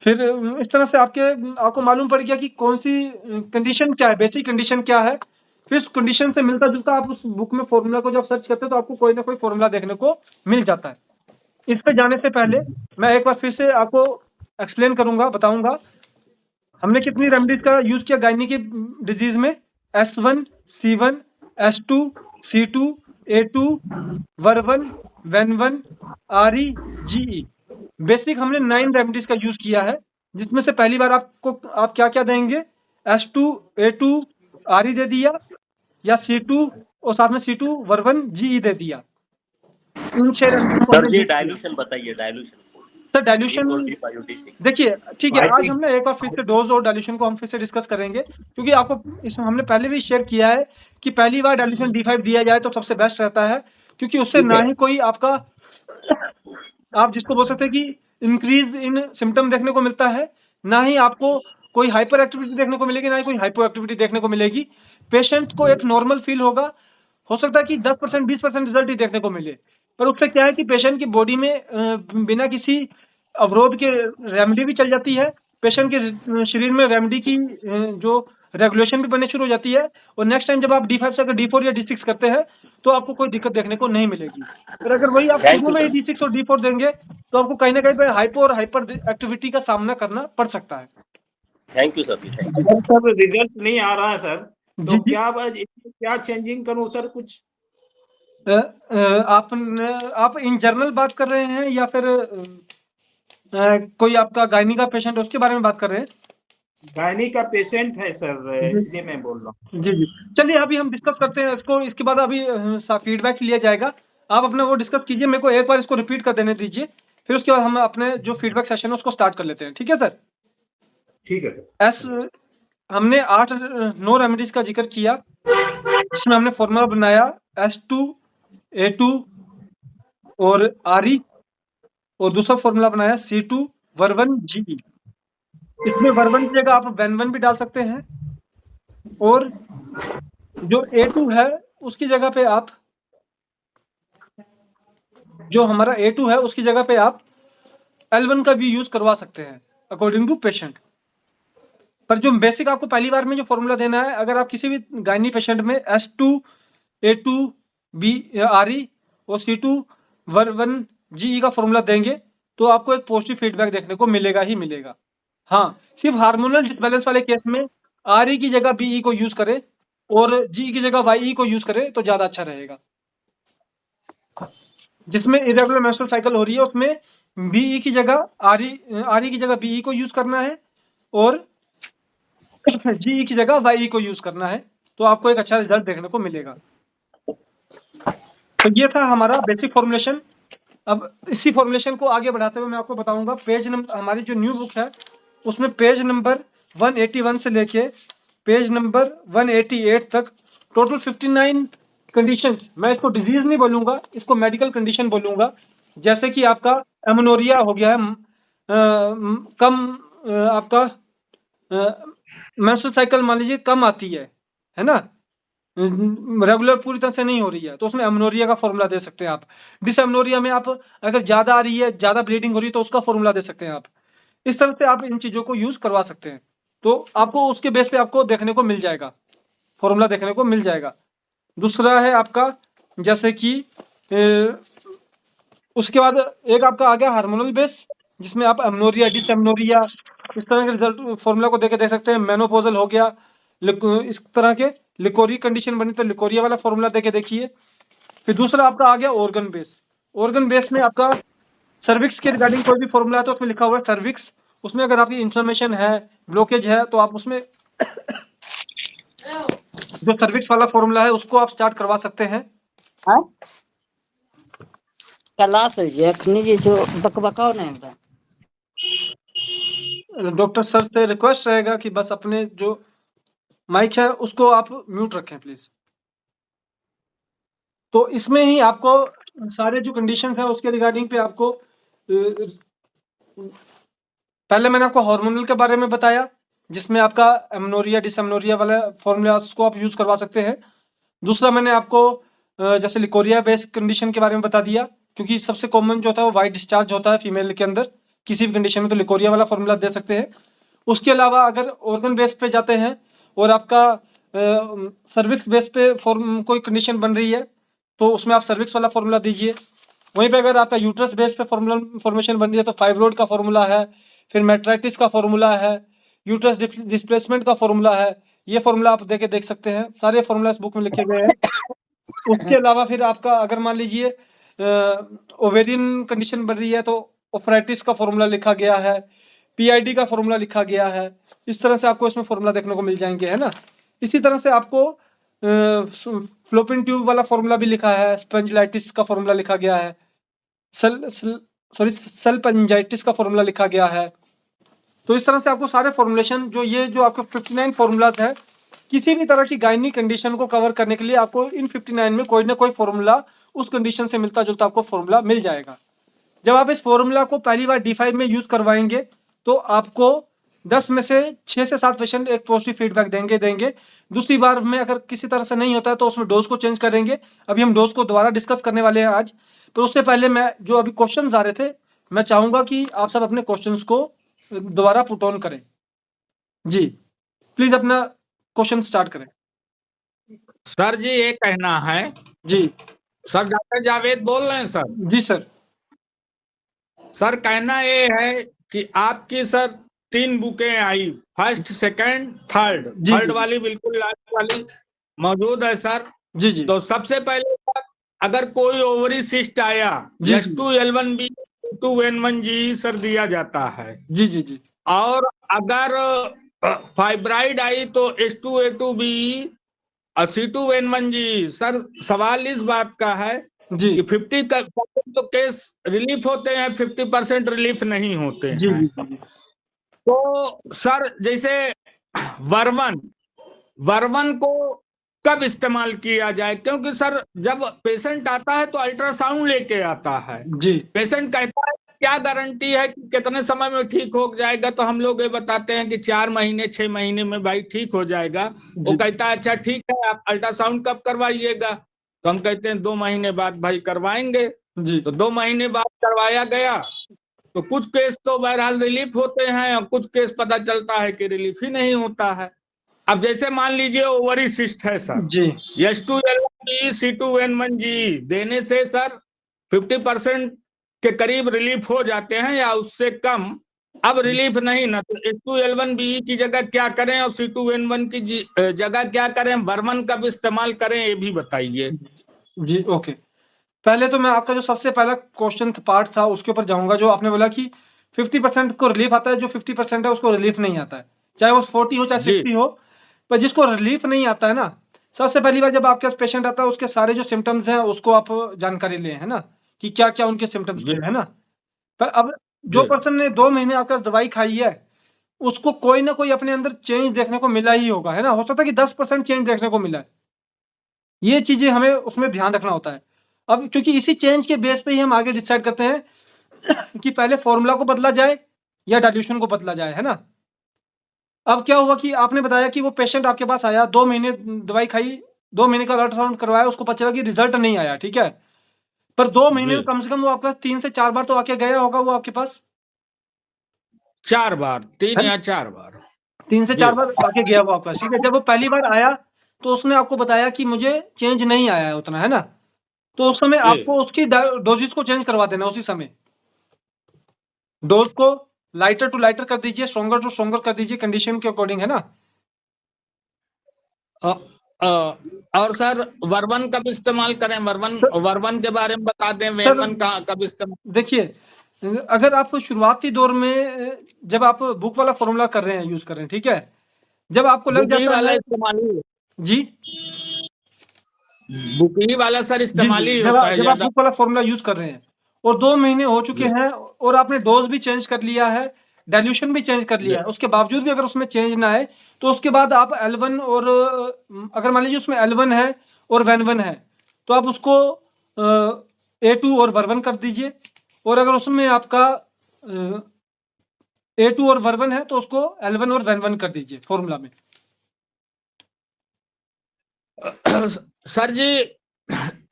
फिर इस तरह से आपको मालूम पड़ गया कि कौन सी कंडीशन क्या है, बेसिक कंडीशन क्या है। फिर उस कंडीशन से मिलता जुलता आप उस बुक में फॉर्मूला को जब सर्च करते हैं तो आपको कोई ना कोई फॉर्मूला देखने को मिल जाता है। इस पे जाने से पहले मैं एक बार फिर से आपको एक्सप्लेन करूंगा, बताऊंगा हमने कितनी रेमेडीज का यूज किया गायनी की डिजीज में। S1, C1, S2, C2, A2, VER1, WEN1, RE, GE। Basic हमने 9 रेमेडीज का यूज किया है, जिसमें से पहली बार आप क्या क्या देंगे, S2, A2, RE दे दिया, या C2 और साथ में C2, VER1, GE दे दिया। इन 6 रेमेडीज को सर हमने जी use किया। डाइल्यूशन बताइए, डाइल्यूशन तो डाइल्यूशन D45 देखिए, ठीक है, आज हमने एक बार फिर से डोज और डाइल्यूशन को हम फिर से डिस्कस करेंगे, क्योंकि आपको इसमें हमने पहले भी शेयर किया है कि पहली बार डाइल्यूशन D5 दिया जाए तो सबसे बेस्ट रहता है, क्योंकि उससे ना ही कोई आपका आप जिसको बोल सकते हैं कि इंक्रीज इन सिम्टम देखने को मिलता है, ना ही आपको कोई हाइपर एक्टिविटी देखने को मिलेगी, ना ही कोई हाइपो एक्टिविटी देखने को मिलेगी। पेशेंट को एक नॉर्मल फील होगा, हो सकता है कि 10% 20% रिजल्ट ही देखने को मिले, पर उससे क्या है कि पेशेंट की बॉडी में बिना किसी अवरोध के रेमेडी भी चल जाती है, पेशेंट के शरीर में रेमेडी की जो रेगुलेशन भी बनने शुरू हो जाती है, और नेक्स्ट टाइम जब आप D5 से अगर D4 या D6 करते हैं तो आपको कोई दिक्कत देखने को नहीं मिलेगी। पर अगर वही आप Thank शुरू you, में ही sir. D6 और D4 देंगे तो आपको कहीं ना कहीं पे हाइपो और हाइपर एक्टिविटी का सामना करना पड़ सकता है। Thank you sir ji, thank you. अगर सर रिजल्ट नहीं आ रहा है सर, जी तो जी। क्या चेंजिंग करूं सर कुछ? आप इन जनरल बात कर रहे हैं या फिर कोई आपका गायनी का पेशेंट उसके बारे में बात कर रहे हैं? गायनी का पेशेंट है सर, जी। इसलिए मैं बोल रहा हूँ। जी जी, चलिए अभी हम डिस्कस करते हैं इसको, इसके बाद अभी फीडबैक लिया जाएगा। आप अपना वो डिस्कस कीजिए, मेरे को एक बार इसको रिपीट कर देने दीजिए, फिर उसके बाद हम अपने जो फीडबैक सेशन है उसको स्टार्ट कर लेते हैं। ठीक है सर? ठीक है सर। हमने 9 रेमेडीज का जिक्र किया, जिसमें हमने फॉर्मूला बनाया S2, A2 और RE, और दूसरा फॉर्मूला बनाया C2, VER1, GE। इसमें VER1 की जगह आप WEN1 भी डाल सकते हैं, और जो A2 है उसकी जगह पे आप जो हमारा A2 है उसकी जगह पे आप L1 का भी यूज करवा सकते हैं अकॉर्डिंग टू पेशेंट। पर जो बेसिक आपको पहली बार में जो फॉर्मूला देना है, अगर आप किसी भी गायनी पेशेंट में S2, A2, RE और C2, VER1, GE का फॉर्मूला देंगे तो आपको एक पॉजिटिव फीडबैक देखने को मिलेगा ही मिलेगा। हाँ, सिर्फ हार्मोनल डिसबैलेंस वाले केस में RE की जगह BE को यूज करें और GE की जगह YE को यूज करें तो ज्यादा अच्छा रहेगा। जिसमें इरेगुलर मेंस्ट्रुअल साइकिल हो रही है उसमें BE की जगह RE की जगह BE को यूज करना है, और GE की जगह YE को यूज करना है, तो आपको एक अच्छा रिजल्ट देखने को मिलेगा। तो ये था हमारा बेसिक फॉर्मुलेशन। अब इसी फॉर्मुलेशन को आगे बढ़ाते हुए मैं आपको बताऊंगा पेज नंबर, हमारी जो न्यू बुक है उसमें पेज नंबर 181 से लेके पेज नंबर 188 तक टोटल 59 कंडीशंस, मैं इसको डिजीज नहीं बोलूंगा, इसको मेडिकल कंडीशन बोलूंगा। जैसे कि आपका एमोनोरिया हो गया है, कम आपका मेंस्ट्रुअल साइकिल मान लीजिए कम आती है ना, रेगुलर पूरी तरह से नहीं हो रही है, तो उसमें एमनोरिया का फॉर्मूला दे सकते हैं आप। डिसएमनोरिया में आप अगर ज्यादा आ रही है, ज्यादा ब्लीडिंग हो रही है, तो उसका फॉर्मूला दे सकते हैं आप। इस तरह से आप इन चीजों को यूज करवा सकते हैं, तो आपको उसके बेस पे आपको देखने को मिल जाएगा, फॉर्मूला देखने को मिल जाएगा। दूसरा है आपका जैसे कि उसके बाद एक आपका आ गया हार्मोनल बेस, जिसमें आप एमनोरिया, डिसएमनोरिया इस तरह के रिजल्ट फॉर्मूला को देके देख सकते हैं। मेनोपॉजल हो गया, इस तरह के लिकोरी कंडीशन बनी तो लिकोरिया वाला फॉर्मूला देके देखिए। फिर दूसरा आपका आ गया ऑर्गन बेस। ऑर्गन बेस में आपका सर्विक्स के रिगार्डिंग कोई भी फॉर्मूला है तो उसमें लिखा हुआ है सर्विक्स, उसमें अगर आपकी इन्फ्लेमेशन है, ब्लॉकेज है, तो आप उसमें जो सर्विक्स वाला फॉर्मूला है उसको आप स्टार्ट करवा सकते हैं। क्लास एखनी जे छो बकबकाओ नहीं होता। डॉक्टर सर से रिक्वेस्ट रहेगा कि बस अपने जो माइक है उसको आप म्यूट रखें प्लीज। तो इसमें ही आपको सारे जो कंडीशंस हैं उसके रिगार्डिंग पे आपको पहले मैंने आपको हार्मोनल के बारे में बताया, जिसमें आपका एमनोरिया डिसएमनोरिया वाले फॉर्मूलाज को आप यूज़ करवा सकते हैं। दूसरा मैंने आपको जैसे लिकोरिया बेस्ड कंडीशन के बारे में बता दिया, क्योंकि सबसे कॉमन जो होता है वो वाइट डिस्चार्ज होता है फीमेल के अंदर किसी भी कंडीशन में, तो लिकोरिया वाला फॉर्मूला दे सकते हैं। उसके अलावा अगर ऑर्गन बेस पे जाते हैं और आपका सर्विक्स बेस पे कोई कंडीशन बन रही है तो उसमें आप सर्विक्स वाला फॉर्मूला दीजिए। वहीं पे अगर आपका यूट्रस बेस पे फॉर्मेशन बन रही है तो फाइब्रोइड का फॉर्मूला है, फिर मेट्राइटिस का फॉर्मूला है, यूट्रस डिस्प्लेसमेंट का फॉर्मूला है। ये फॉर्मूला आप देख सकते हैं, सारे फॉर्मूला इस बुक में लिखे गए हैं। उसके अलावा फिर आपका अगर मान लीजिए ओवेरियन कंडीशन बन रही है तो ओफराइटिस का फॉर्मूला लिखा गया है, पीआईडी का फॉर्मूला लिखा गया है। इस तरह से आपको इसमें फॉर्मूला देखने को मिल जाएंगे, है ना। इसी तरह से आपको फ्लोपिन ट्यूब वाला फॉर्मूला भी लिखा है, स्पंजिलाइटिस का फॉर्मूला लिखा गया है, सल्पंजाइटिस का फॉर्मूला लिखा गया है। तो इस तरह से आपको सारे फॉर्मुलेशन जो आपके 59 फॉर्मूलाज है, किसी भी तरह की गायनी कंडीशन को कवर करने के लिए आपको इन 59 में कोई ना कोई फॉर्मूला उस कंडीशन से मिलता जुलता आपको फॉर्मूला मिल जाएगा। जब आप इस फॉर्मूला को पहली बार D5 में यूज करवाएंगे तो आपको 10 में से 6 से 7 पेशेंट एक पॉजिटिव फीडबैक देंगे। दूसरी बार में अगर किसी तरह से नहीं होता है तो उसमें डोज को चेंज करेंगे। अभी हम डोज को दोबारा डिस्कस करने वाले हैं आज, तो उससे पहले मैं जो अभी क्वेश्चंस आ रहे थे, मैं चाहूंगा कि आप सब अपने क्वेश्चंस को दोबारा पुट ऑन करें। जी प्लीज अपना क्वेश्चन स्टार्ट करें। सर जी ये कहना है, जी सर डॉक्टर जावेद बोल रहे हैं सर। जी सर। सर कहना ये है कि आपकी सर 3 बुकें आई, फर्स्ट सेकंड थर्ड, जी, थर्ड जी। वाली बिल्कुल लास्ट वाली मौजूद है सर। जी जी तो सबसे पहले सर, अगर कोई ओवरी सिस्ट आया, जी, जी। S2L1B 2N1G सर दिया जाता है, जी जी जी और अगर फाइब्राइड आई तो S2A2B और C2N1G। सर सवाल इस बात का है जी कि 50% तो केस रिलीफ होते हैं, 50% रिलीफ नहीं होते जी हैं। जी तो सर जैसे वर्मन को कब इस्तेमाल किया जाए, क्योंकि सर जब पेशेंट आता है तो अल्ट्रासाउंड लेके आता है, जी पेशेंट कहता है क्या गारंटी है कि कितने समय में ठीक हो जाएगा, तो हम लोग ये बताते हैं कि 4 महीने 6 महीने में भाई ठीक हो जाएगा। वो जी कहता है अच्छा ठीक है, आप अल्ट्रासाउंड कब करवाइएगा, तो हम कहते हैं 2 महीने बाद भाई करवाएंगे। जी तो 2 महीने बाद करवाया गया तो कुछ केस तो बहरहाल रिलीफ होते हैं और कुछ केस पता चलता है कि रिलीफ ही नहीं होता है। अब जैसे मान लीजिए ओवरी सिस्ट है सर, जी S2L1B C2N1G देने से सर 50% के करीब रिलीफ हो जाते हैं या उससे कम। अब रिलीफ नहीं ना, तो S2L1B की जगह क्या करें और C2N1 की जगह क्या करें, वर्मन कब इस्तेमाल करें, ये भी बताइए। जी ओके। पहले तो मैं आपका जो सबसे पहला क्वेश्चन पार्ट था उसके ऊपर जाऊंगा, जो आपने बोला कि 50% को रिलीफ आता है, जो 50% है उसको रिलीफ नहीं आता है, चाहे वो 40 हो चाहे जी। 60 हो। पर जिसको रिलीफ नहीं आता है ना, सबसे पहली बार जब आपके पास पेशेंट आता है उसके सारे जो सिम्टम्स हैं उसको आप जानकारी लें, है ना, कि क्या क्या उनके सिम्टम्स थे, जी। है ना। पर अब जो जी। पर्सन ने 2 महीने आपका दवाई खाई है उसको कोई ना कोई अपने अंदर चेंज देखने को मिला ही होगा, है ना। हो सकता है कि 10% चेंज देखने को मिला है। ये चीजें हमें उसमें ध्यान रखना होता है। अब क्योंकि इसी चेंज के बेस पे ही हम आगे डिसाइड करते हैं कि पहले फॉर्मूला को बदला जाए या डाइल्यूशन को बदला जाए, है ना। अब क्या हुआ कि आपने बताया कि वो पेशेंट आपके पास आया, 2 महीने दवाई खाई, 2 महीने का अल्ट्रासाउंड करवाया, उसको पता चला कि रिजल्ट नहीं आया, ठीक है। पर 2 महीने में जी। कम से कम वो आपके पास 3 से 4 बार तो आके गया होगा वो आपके पास, 4 बार, 3 है? या 4 बार। 3 से जी। 4 बार आके गया वो आपका, ठीक है। जब वो पहली बार आया तो उसने आपको बताया कि मुझे चेंज नहीं आया है उतना, है ना। तो उस समय जी। आपको उसकी डोजेस को चेंज करवा देना उसी समय। डोज को लाइटर टू लाइटर कर दीजिए, स्ट्रॉन्गर टू स्ट्रॉन्गर कर दीजिए कंडीशन के अकॉर्डिंग, है ना। और सर वर्मन कब इस्तेमाल करें, वर्मन के बारे में बता दें, सर वेनमन कब इस्तेमाल। देखिए, अगर आप शुरुआती दौर में जब आप बुक वाला फॉर्मूला कर रहे हैं, यूज कर रहे हैं, ठीक है, जब आपको लग बुकी जाता वाला है इस्तेमाल ही, जी बुकी वाला सर जी इस्तेमाल जी ही जब होता है जब आप ज्यादा। बुक वाला फॉर्मूला यूज कर रहे हैं और 2 महीने हो चुके जी। हैं और आपने डोज भी चेंज कर लिया है, डाइल्यूशन भी चेंज कर लिया है, उसके बावजूद भी अगर उसमें चेंज ना आए तो उसके बाद आप L1 और अगर मान लीजिए उसमें L1 है और वेन1 है तो आप उसको A2 और वर्वन कर दीजिए। और अगर उसमें आपका A2 और वर्बन है तो उसको L1 और वेन 1 कर दीजिए फॉर्मूला में। सर जी,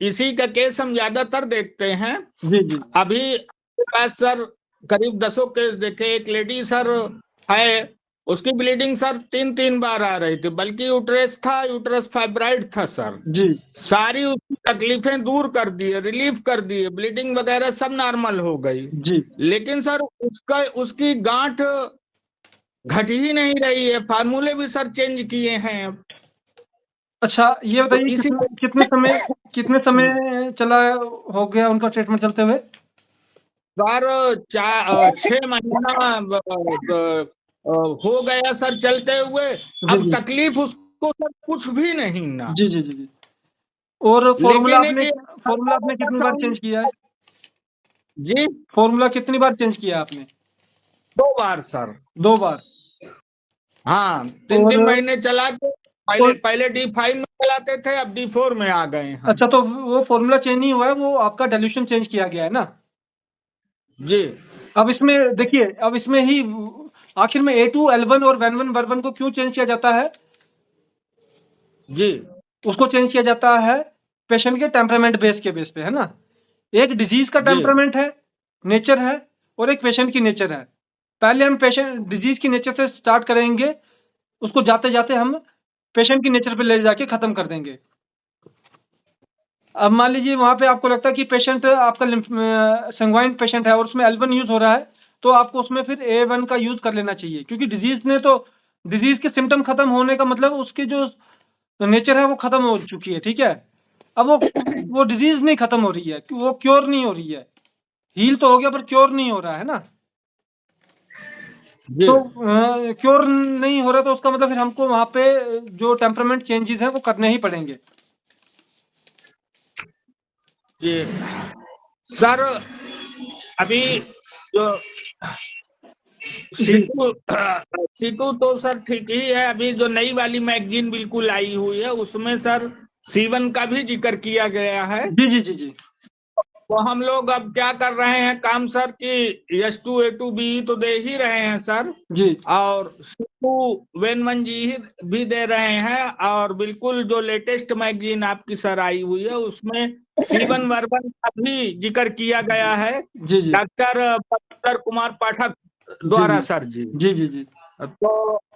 इसी का केस हम ज्यादातर देखते हैं। जी जी अभी मेरे पास सर करीब 10 केस देखे। एक लेडी सर है, उसकी ब्लीडिंग सर 3 बार आ रही थी, बल्कि यूट्रस था, यूट्रस फाइब्राइड था सर। जी सारी उसकी तकलीफें दूर कर दिए, रिलीफ कर दिए, ब्लीडिंग वगैरह सब नॉर्मल हो गई। जी। लेकिन सर उसकी गांठ घट ही नहीं रही है। फार्मूले भी सर चेंज किए हैं। अच्छा ये तो बताइए इसी कितने समय चला हो गया उनका ट्रीटमेंट चलते हुए? सर 6 महीना हो गया सर चलते हुए। जी अब जी तकलीफ उसको सर कुछ भी नहीं ना। जी जी जी जी। और लेकिन है कि फॉर्मूला आपने कितनी बार चेंज किया है? जी फॉर्मूला कितनी बार चेंज किया आपने? 2 बार सर। 2 बार। हाँ, 3 और महीने चला के पहले D5 में चलाते थे, अब D4 में आ गए हैं। अच्छा तो वो फॉर्मूला चेंज नहीं हुआ है, वो आपका डाइल्यूशन चेंज किया गया है ना? जी अब इसमें देखिए, अब इसमें ही आखिर में A2 L1 और वेन 1 वर्बन को क्यों चेंज किया जाता है? जी उसको चेंज किया जाता है पेशेंट के टेम्परामेंट बेस पे, है ना? एक डिजीज का जी टेम्परामेंट है, नेचर है, और एक पेशेंट की नेचर है। पहले हम पेशेंट डिजीज की नेचर से स्टार्ट करेंगे, उसको जाते जाते हम पेशेंट की नेचर पे ले जाके खत्म कर देंगे। अब मान लीजिए वहां पे आपको लगता है कि पेशेंट आपका संगवाइन पेशेंट है और उसमें L1 यूज हो रहा है, तो आपको उसमें फिर A1 का यूज कर लेना चाहिए, क्योंकि डिजीज के सिम्टम खत्म होने का मतलब उसकी जो नेचर है वो खत्म हो चुकी है, ठीक है? अब वो डिजीज नहीं खत्म हो रही है, वो क्योर नहीं हो रही है। हील तो हो गया पर क्योर नहीं हो रहा है ना। जी तो क्योर नहीं हो रहा तो उसका मतलब फिर हमको वहां पे जो टेम्परामेंट चेंजेस हैं वो करने ही पड़ेंगे। जी सर, अभी जो सीटू सीटू तो सर ठीक ही है। अभी जो नई वाली मैगजीन बिल्कुल आई हुई है, उसमें सर C1 का भी जिक्र किया गया है। जी जी जी जी तो हम लोग अब क्या कर रहे हैं काम सर कि S2 A2 B तो दे ही रहे हैं सर, जी और C2 वेन 1 G भी दे रहे हैं। और बिल्कुल जो लेटेस्ट मैगजीन आपकी सर आई हुई है, उसमें C1 वर्बन का भी जिक्र किया गया है, जी जी डॉक्टर पवित्र कुमार पाठक द्वारा सर जी। जी जी जी। तो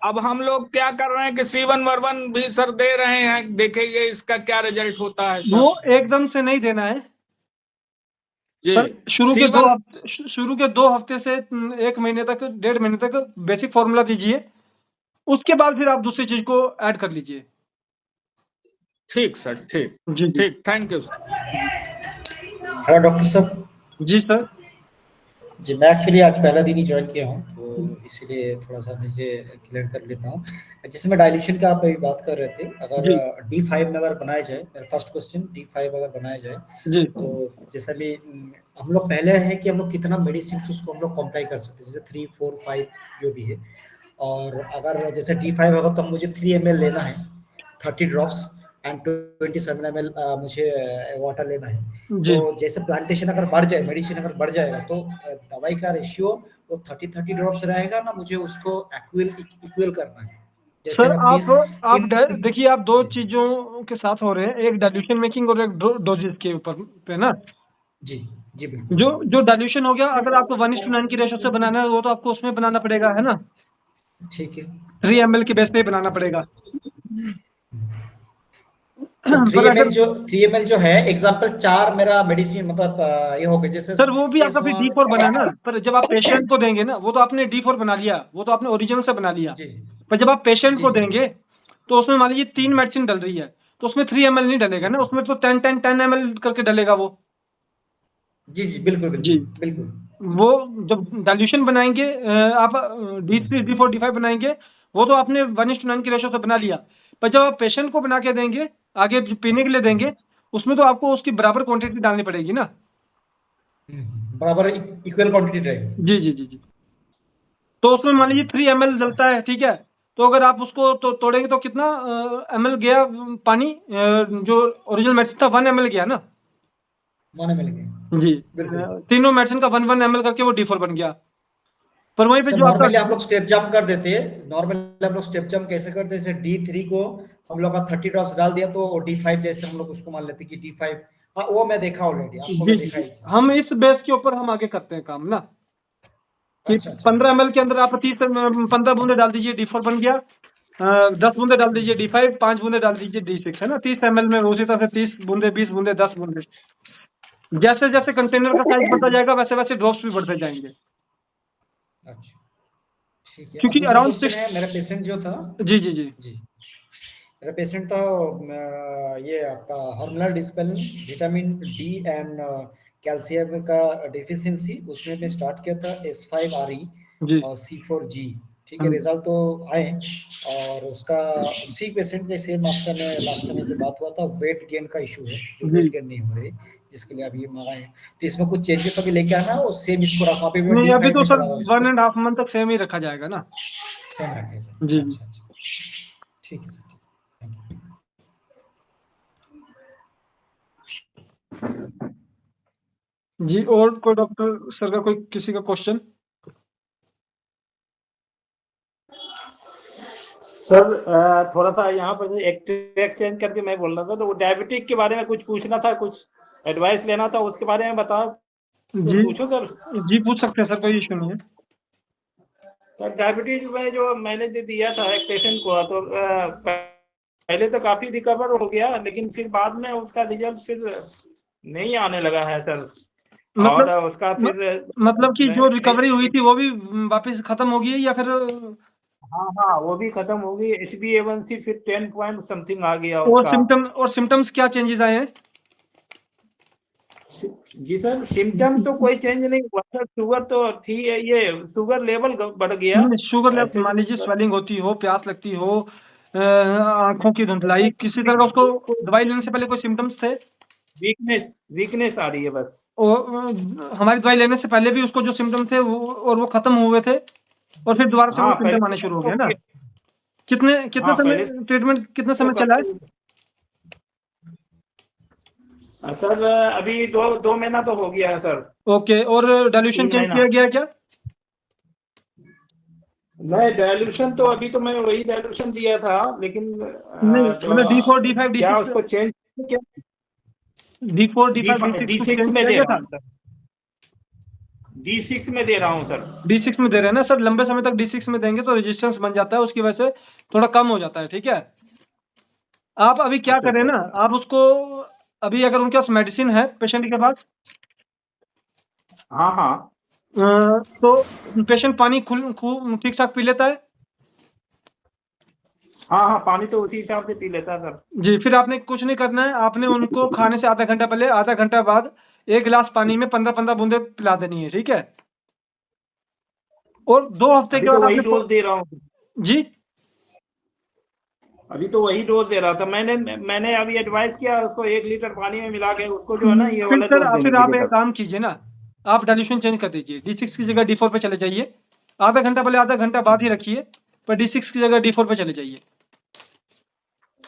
अब हम लोग क्या कर रहे हैं कि C1 वर्बन भी सर दे रहे हैं। देखेंगे इसका क्या रिजल्ट होता है वो सर। एकदम से नहीं देना है, जी पर C1 शुरू के 2 हफ्ते से 1 महीने तक, 1.5 महीने तक बेसिक फॉर्मूला दीजिए, उसके बाद फिर आप दूसरी चीज को ऐड कर लीजिए। ठीक सर, ठीक जी जी ठीक, thank you sir. Hello doctor साहब। जी सर। जी मैं एक्चुअली आज पहला दिन ही ज्वाइन किया हूँ, तो इसीलिए थोड़ा सा मुझे क्लियर कर लेता हूँ। जैसे मैं डाइल्यूशन का आप अभी बात कर रहे थे, अगर जी D5 में अगर बनाया जाए, मेरा फर्स्ट क्वेश्चन, D5 अगर बनाया जाए जी तो जैसे भी हम लोग पहले है कि हम लोग कितना मेडिसिन उसको हम लोग कॉम्प्लाई कर सकते हैं, जैसे 3, 4, 5 जो भी है। और अगर जैसे D5 होगा तो मुझे 3 ml लेना है, 30 ड्रॉप्स एंड 27 ml मुझे वाटर लेना है। जी तो जैसे प्लांटेशन अगर बढ़ जाए, मेडिसिन अगर बढ़ जाएगा, तो दवाई का रेशियो वो 30 ड्रॉप्स रहेगा ना, मुझे उसको इक्वल करना है। जैसे सर मैं 20 देखिए, आप 2 जी चीजों के साथ हो रहे हैं, एक डाइल्यूशन मेकिंग और एक डोजेस के ऊपर पे ना। जी जी बिल्कुल। जो डाइल्यूशन हो गया, अगर आपको 1:9 की रेशो से बनाना है, वो तो आपको उसमें बनाना पड़ेगा, है ना? ठीक है। 3 ml के बेस पे बनाना पड़ेगा। तो पर अगर 3 ml जो है एग्जांपल 4 मेरा मेडिसिन मतलब ये हो गया, जैसे सर वो भी आपका फिर S1 D4 बना ना, पर जब आप पेशेंट को देंगे ना, वो तो आपने D4 बना लिया, वो तो आपने ओरिजिनल से बना लिया। जी पर जब आप पेशेंट जी को जी देंगे, तो उसमें मान लीजिए 3 मेडिसिन डल रही है, तो उसमें 3 ml नहीं डलेगा ना, उसमें तो 10 ml करके डलेगा वो। जी जी बिल्कुल जी, बिल्कुल बिल्कुल। वो जब डाइल्यूशन बनाएंगे, आप D3 D4 D5 बनाएंगे, वो तो आपने 1:9 की रेशो से बना लिया। पर जब आप पेशेंट को बना के देंगे, आगे पीने के लिए देंगे, उसमें तो आपको उसकी बराबर क्वांटिटी डालनी पड़ेगी ना। बराबर इक्वल क्वांटिटी रहेगी। जी जी जी जी। तो उसमें मान लीजिए 3 ml डलता है, ठीक है? तो अगर आप उसको तोड़ेंगे तो कितना ml गया पानी, जो ओरिजिनल मेडिसिन था 1 ml गया ना। माने मिल गए जी, बिल्कुल। तीनों मेडिसिन का 1 ml करके वो D4 बन गया। पर वहीं पे सर जो आपका नॉर्मली आप लोग स्टेप जंप कर देते हैं, नॉर्मली आप लोग स्टेप जंप कैसे करते हैं? जैसे D3 को हम लोग का 30 ड्रॉप्स डाल दिया तो D5 जैसे हम लोग उसको मान लेते हैं कि D5, हाँ वो मैं देखा ऑलरेडी, आपको मैं जी देखा जी है चीज़। हम इस बेस के ऊपर हम आगे करते हैं काम ना, कि अच्छा अच्छा 15 ml के अंदर आप 15 बूंदे डाल दीजिए, D4 बन गया। 10 बूंदे डाल दीजिए D5, 5 बूंदे डाल दीजिए D6, है ना। 30 ml में उसी तरह से 30 बूंदे, 20 बूंदे, 10 बूंदे, जैसे जैसे कंटेनर का साइज बढ़ता जाएगा वैसे वैसे ड्रॉप्स भी बढ़ते जाएंगे, अच्छा ठीक है। क्योंकि अब दूसरा अराउंड क्वेश्चन 6। है, मेरा पेशेंट जो था, जी जी जी जी मेरा पेशेंट था ये आपका hormonal disbalance, vitamin D and calcium का डिफिशियंसी, उसमें मैं स्टार्ट किया था S5RE जी और C4G, ठीक है। रिजल्ट तो आए, और उसका उसी पेशेंट के सेम आपसे मैं लास्ट टाइम जो बात हुआ था, वेट गेन का इशू है, जो जी। वेट गेन नहीं हो रही, जिसके लिए अभी मंगाए। तो इसमें कुछ चेंजेस अभी लेके आना, और सेम इसको रखा, अभी मैं नहीं, अभी D5 तो में सर चला रहा हूँ इसको, 1.5 मंथ तक सेम ही रखा जाएगा ना। सेम रखेगा। जी अच्छा अच्छा ठीक है सर, ठीक है, थैंक यू। जी, और कोई डॉक्टर सर का कोई किसी का क्वेश्चन? सर थोड़ा सा यहाँ पर एक ट्रैक चेंज करके मैं बोल रहा था, तो वो डायबिटिक के बारे में कुछ पूछना था, कुछ एडवाइस लेना था, उसके बारे में बताओ। तो जी पूछो सर। जी पूछ सकते हैं सर, कोई इशू नहीं है। सर डायबिटीज में जो मैंने जो दिया था एक पेशेंट को, तो पहले तो काफी रिकवर हो गया, लेकिन फिर बाद में उसका रिजल्ट फिर नहीं आने लगा है सर। और मतलब उसका फिर मतलब कि जो रिकवरी हुई थी वो भी वापस खत्म हो गई है, या फिर? हाँ हाँ वो भी खत्म हो गई। HbA1c फिर 10 पॉइंट समथिंग आ गया और उसका। सिम्टम्स क्या चेंजेस आए हैं? जी सर, सिम्टम तो कोई चेंज नहीं हुआ सर। शुगर तो थी, ये शुगर लेवल बढ़ गया। शुगर लेवल, ऐसे मान लीजिए जो स्वेलिंग होती हो, प्यास लगती हो, आंखों की धुंधलाई, किसी तरह का उसको दवाई लेने से पहले कोई सिम्टम्स थे? वीकनेस आ रही है बस। हमारी दवाई लेने से पहले भी उसको जो सिम्टम थे वो खत्म हुए थे, और फिर दोबारा से वो हाँ पहले सिम्टम आने शुरू हो तो गए ना? कितने हाँ समय पहले ट्रीटमेंट कितने तो समय चला है? सर अभी 2 महीना तो हो गया है सर। ओके, और डाइल्यूशन 3 चेंज महीना। किया गया क्या? नहीं, डाइल्यूशन तो अभी तो मैं वही डाइल्यूशन दिया था, लेकिन नहीं, मतलब D4, D5, क्या D6, उसको चेंज किया? D4, D5, D6 को D6 चेंज में किया दे गया रहा था? हूँ सर। D6 में दे रहा हूँ सर। D6 में दे रहे हैं ना सर? लंबे समय तक D6 में देंगे तो रेजिस्टेंस बन जाता है, उसकी वजह से थोड़ा कम हो जाता है, ठीक है। आप अभी क्या अच्छा करें सर। ना, आप उसको अभी, अगर उनके पास मेडिसिन है पेशेंट के पास, हाँ हाँ तो पेशेंट पानी खूब ठीक ठाक पी लेता है? हाँ हाँ, पानी तो उसी हिसाब से पी लेता है सर। जी, फिर आपने कुछ नहीं करना है, आपने उनको खाने से आधा घंटा पहले, आधा घंटा बाद 1 गिलास पानी में 15-15 बूंदे पिला देनी है, ठीक है। और 2 हफ्ते अभी के तो बाद वही आपने डोज दे रहा हूँ। जी अभी तो वही डोज दे रहा था। मैंने अभी एडवाइस किया उसको 1 लीटर पानी में मिला के उसको जो है ना ये फिर वाला सर डोज देने फिर के आप लिए एक सर। काम कीजिए ना, आप डाइल्यूशन चेंज कर दीजिए, D6 की जगह D4 पे चले जाइए। आधा घंटा पहले, आधा घंटा बाद ही रखिए, पर D6 की जगह D4 पे चले जाइए।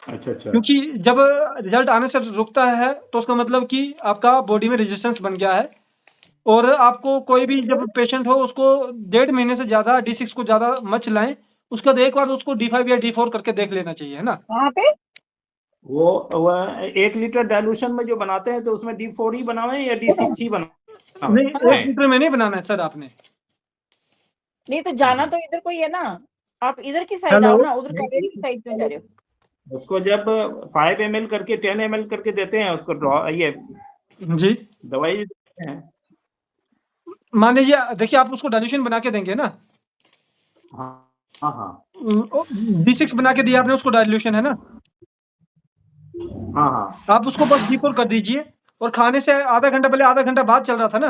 अच्छा अच्छा। क्योंकि जब रिजल्ट आने से रुकता है तो उसका मतलब कि आपका बॉडी में रेजिस्टेंस बन गया है, और आपको कोई भी जब पेशेंट हो उसको 1.5 महीने से ज़्यादा D6 को ज़्यादा मत चलाएं, उसके बाद एक बार उसको D5 या D4 करके देख लेना चाहिए, है ना। कहाँ पे? वो 1 लीटर डाइल्यूशन में जो बनाते हैं तो उसमें D4 ही बनावे या D6 ही बनावे? नहीं, 1 लीटर में नहीं बनाना है सर आपने। नहीं तो जाना तो इधर को ही है ना, आप इधर की साइड हेलो, आओ ना, उधर कावेरी की साइड में जा रहे हो। उसको जब 5 ml करके 10 ml करके देते हैं उसको ये जी दवाई देते हैं। मान लीजिए, देखिए आप उसको डाइल्यूशन बना के देंगे ना, हाँ हाँ हाँ D6 बना के दिया आपने उसको डाइल्यूशन, है ना। हाँ हाँ आप उसको बस D4 कर दीजिए, और खाने से आधा घंटा पहले, आधा घंटा बाद चल रहा था ना।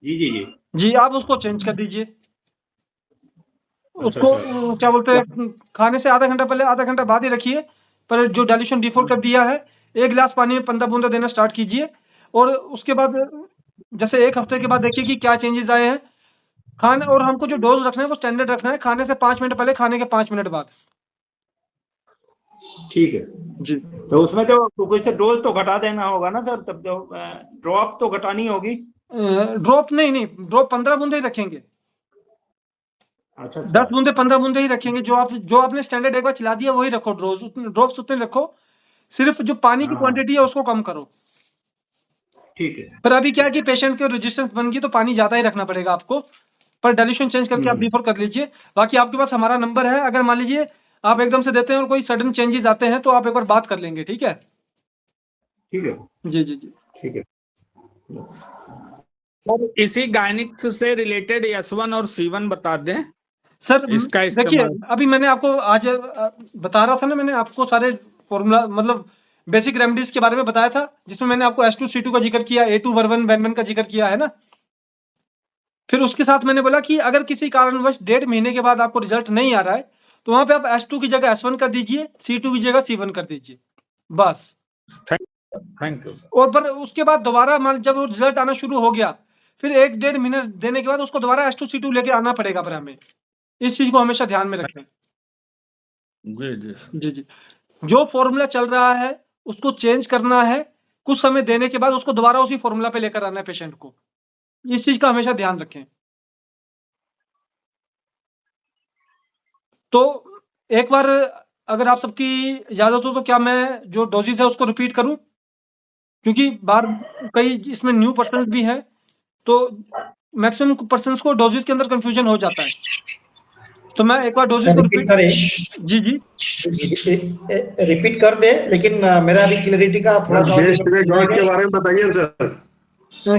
जी जी जी। जी, आप उसको चेंज कर दीजिए। अच्छा, उसको अच्छा। क्या बोलते हैं, खाने से आधा घंटा पहले, आधा घंटा बाद ही रखिए, पर जो डाइल्यूशन D4 कर दिया है, 1 गिलास पानी में 15 बूंदा देना स्टार्ट कीजिए, और उसके बाद जैसे 1 हफ्ते के बाद देखिए कि क्या चेंजेस आए हैं। खाने, और हमको जो डोज रखना है वो स्टैंडर्ड रखना है, खाने से 5 मिनट पहले, खाने के 5 मिनट बाद। ठीक है। जी, तो उसमें तो कुछ डोज तो घटा देना होगा ना सर, तब जो ड्रॉप तो घटानी होगी। ड्रॉप नहीं, ड्रॉप 15 बूंदे ही रखेंगे। अच्छा 10 बूंदे 15 बूंदे ही रखेंगे। जो आपने स्टैंडर्ड एक बार चला दिया वही रखो, ड्रॉप्स उतने रखो। सिर्फ जो पानी की हाँ। क्वांटिटी है उसको कम करो। ठीक है। पर अभी क्या है कि पेशेंट की रेजिस्टेंस बन गई तो पानी ज्यादा ही रखना पड़ेगा आपको, पर डाइल्यूशन चेंज करके आप D4 कर लीजिए। बाकी आपके पास हमारा नंबर है, अगर मान लीजिए आप एकदम से देते हैं और कोई सडन चेंजेस आते हैं तो आप एक बार बात कर लेंगे, ठीक है? ठीक है। जी जी जी। ठीक है। और इसी गायनिक्स से रिलेटेड S1 और C1 बता दें सर इसका देखिए, इस्तेमाल। अभी मैंने आपको आज बता रहा था ना, मैंने आपको सारे फॉर्मूला मतलब बेसिक रेमेडीज के बारे में बताया था, जिसमें मैंने आपको S2 C2 का जिक्र किया, A2 वर्वन वैन का जिक्र किया है ना। फिर उसके साथ मैंने बोला कि अगर किसी कारणवश 1.5 महीने के बाद आपको रिजल्ट नहीं आ रहा है तो वहां पे आप S2 की जगह S1 कर दीजिए, C2 की जगह C1 कर दीजिए, बस। Thank you sir. और पर उसके बाद दोबारा मान जब वो रिजल्ट आना शुरू हो गया, फिर 1-1.5 महीने देने के बाद उसको दोबारा S2 C2 लेके आना पड़ेगा। पर हमें इस चीज को हमेशा ध्यान में रखें। जी जी जी जी। जो फॉर्मूला चल रहा है उसको चेंज करना है, कुछ समय देने के बाद उसको दोबारा उसी फॉर्मूला पे लेकर आना है पेशेंट को। इस चीज का हमेशा ध्यान रखें। तो एक बार अगर आप सबकी इजाजत हो तो क्या मैं जो डोजेस है उसको रिपीट करूं, क्योंकि बार कई इसमें न्यू पर्सन्स भी हैं तो मैक्सिमम पर्सन्स को डोजेस के अंदर कंफ्यूजन हो जाता है। तो मैं एक बार डोजेस सर को रिपीट करें? जी जी रिपीट कर दे, लेकिन मेरा अभी क्लैरिटी का थोड़ा सा के बारे में बताइए सर।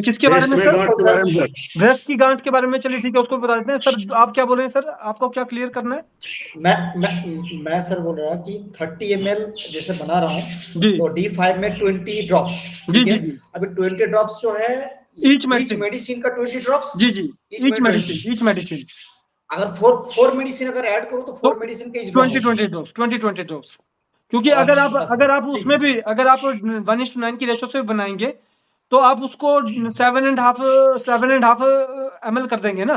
किसके बारे में सर? के बारे में सर। ब्रेस्ट की गांठ के बारे में। चलिए ठीक है, उसको बता देते हैं। सर आप क्या बोल रहे हैं सर, आपको क्या क्लियर करना है? मैं सर बोल रहा कि 30 ml जैसे बना रहा हूँ जी तो D5 में 20 ड्रॉप्स, जी ठीक जी है? जी अभी 20 ड्रॉप्स जो है ईच मेडिसिन का 20 ड्रॉप्स। जी जी ईच ईच मेडिसिन अगर फोर मेडिसिन अगर ऐड करो तो 4 मेडिसिन के 20 ड्रॉप्स। क्योंकि अगर आप उसमें भी अगर आप 1:9 की रेशो से बनाएंगे तो आप उसको 7.5 ml कर देंगे ना।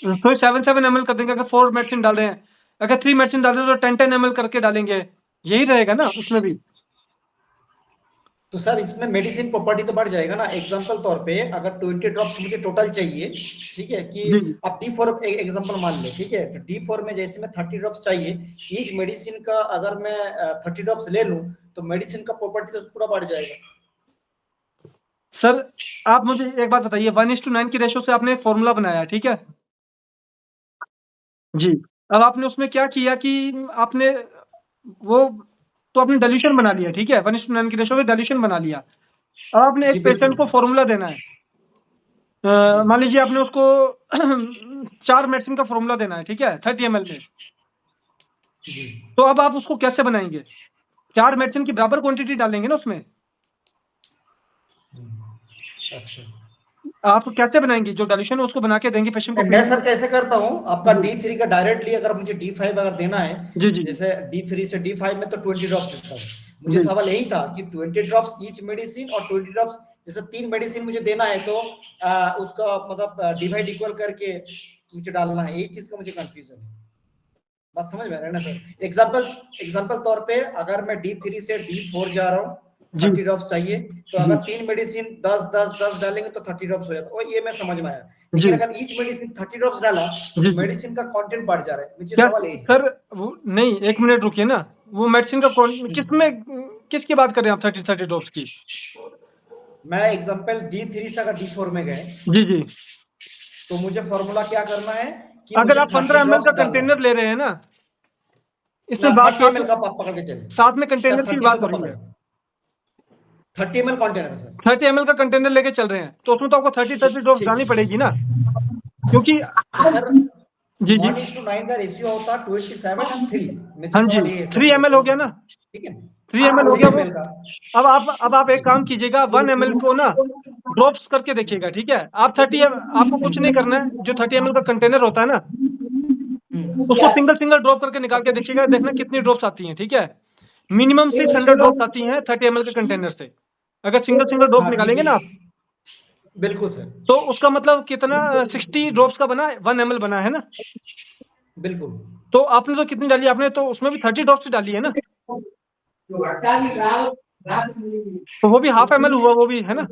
तो 7 ml कर देंगे अगर 4 मेडिसिन डाल रहे हैं। अगर 3 मेडिसिन डाल रहे हैं तो 10 ml करके डालेंगे, यही रहेगा ना उसमें भी। तो सर इसमें मेडिसिन प्रॉपर्टी तो बढ़ जाएगा ना। एग्जांपल तौर पे अगर 20 ड्रॉप्स मुझे टोटल चाहिए, ठीक है, कि आप D4 एग्जांपल मान ले, ठीक है, तो D4 में जैसे में 30 ड्रॉप्स चाहिए, ईच मेडिसिन का अगर मैं 30 ड्रॉप्स ले लूं तो मेडिसिन का प्रॉपर्टी तो पूरा बढ़ जाएगा। सर आप मुझे एक बात बताइए, 1:9 की रेशो से आपने एक फॉर्मूला बनाया, ठीक है जी। अब आपने उसमें क्या किया कि आपने वो तो आपने डाइल्यूशन बना लिया, ठीक है, 1:9 की रेशो से डाइल्यूशन बना लिया। अब आपने एक पेशेंट को फॉर्मूला देना है, मान लीजिए आपने उसको 4 मेडिसिन का फॉर्मूला देना है, ठीक है, 30 ml में। तो अब आप उसको कैसे बनाएंगे? 4 मेडिसिन की बराबर क्वांटिटी डालेंगे ना उसमें। अच्छा, आप कैसे बनाएंगे? जो डाइल्यूशन है उसको बना के देंगे पेशेंट को। मैं सर कैसे करता हूँ, आपका D3 का डायरेक्टली अगर मुझे D5 अगर देना है, जी जी जैसे D3 से D5 में तो 20 ड्रॉप्स देता हूँ। मुझे सवाल यही था कि 20 ड्रॉप्स ईच मेडिसिन और 20 ड्रॉप्स जैसे 3 मेडिसिन मुझे देना है तो उसका मतलब डिवाइड इक्वल करके मुझे डालना है। यही चीज का मुझे कंफ्यूजन है। बात समझ में आ रहा है ना सर? एग्जांपल तौर पे अगर मैं D3 से D4 जा रहा हूँ, 30 ड्रॉप्स चाहिए, तो अगर 3 मेडिसिन 10 डालेंगे तो 30 ड्रॉप्स हो जाता है। और ये मैं समझ में आया, लेकिन अगर ईच मेडिसिन 30 ड्रॉप्स डाला तो मेडिसिन का कंटेंट बढ़ जा रहा है। मुझे सवाल है सर वो नहीं, एक मिनट रुकिए ना। वो मेडिसिन का किसकी बात कर रहे हैं आप? 30 ड्रॉप्स की? मैं एग्जांपल D3 से अगर D4 में गए जी जी, तो मुझे फॉर्मूला क्या करना है कि अगर आप 15 ml का कंटेनर ले रहे हैं ना, इसमें बात 30 ml का पकड़ के चले, साथ में कंटेनर की बात हो रही है। 30 ml कंटेनर सर, 30 ml का कंटेनर लेके चल रहे हैं तो उसमें तो आपको 30 ड्रॉप्स डालनी पड़ेगी ना, क्योंकि सर जी 1:9 का रेशियो होता 27:3। हाँ जी, 3 ml हो गया ना, ठीक है, 3 ml हो गया वो। अब आप एक काम कीजिएगा, 1 ml को ना ड्रॉप्स करके देखिएगा, ठीक है। आप 30 आपको कुछ नहीं करना है, जो 30 ml का कंटेनर होता है ना उसको सिंगल ड्रॉप करके निकाल के देखिएगा, देखना कितनी ड्रॉप्स आती हैं, ठीक है। मिनिमम 600 ड्रॉप्स आती हैं 30 ml के कंटेनर से। अगर सिंगल ड्रॉप निकालेंगे ना आप, बिल्कुल सर, तो उसका मतलब कितना 60 ड्रॉप्स का बना, 1 ml बना है ना। बिल्कुल। तो आपने तो कितनी डाली? आपने तो उसमें भी 30 ड्रॉप्स डाली है ना, तो वो भी ½ ml हुआ, वो भी है ना।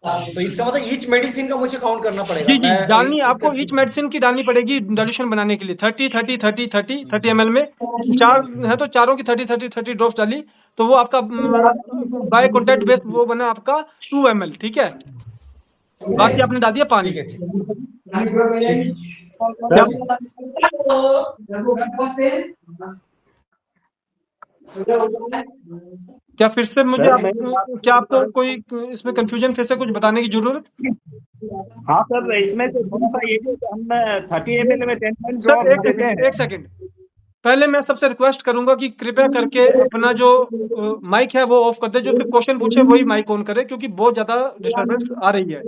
तो इसका मतलब ईच मेडिसिन का मुझे काउंट करना पड़ेगा। जी जी, मैं डालनी एक चीज आपको ईच मेडिसिन की डालनी पड़ेगी डाइल्यूशन बनाने के लिए। 30 ml में 4 है तो चारों की 30 ड्रॉप्स डाली तो वो आपका बाय कॉन्टैक्ट बेस वो बना आपका 2 ml, ठीक है। बाकी आपने डाल दिया पानी। ठीक है, ठीक क्या क्या फिर से मुझे सर, क्या आपको कोई इसमें कंफ्यूजन फिर से कुछ बताने की जरूरत? हाँ सर, इसमें तो थोड़ा सा ये जो हम 30 ml में 10 सर ड्रॉप देते हैं। एक सेकंड पहले मैं सबसे रिक्वेस्ट करूंगा कि कृपया करके अपना जो माइक है वो ऑफ कर दे। जो सिर्फ क्वेश्चन पूछे वही माइक ऑन करे, क्योंकि बहुत ज्यादा डिस्टर्बेंस आ रही है।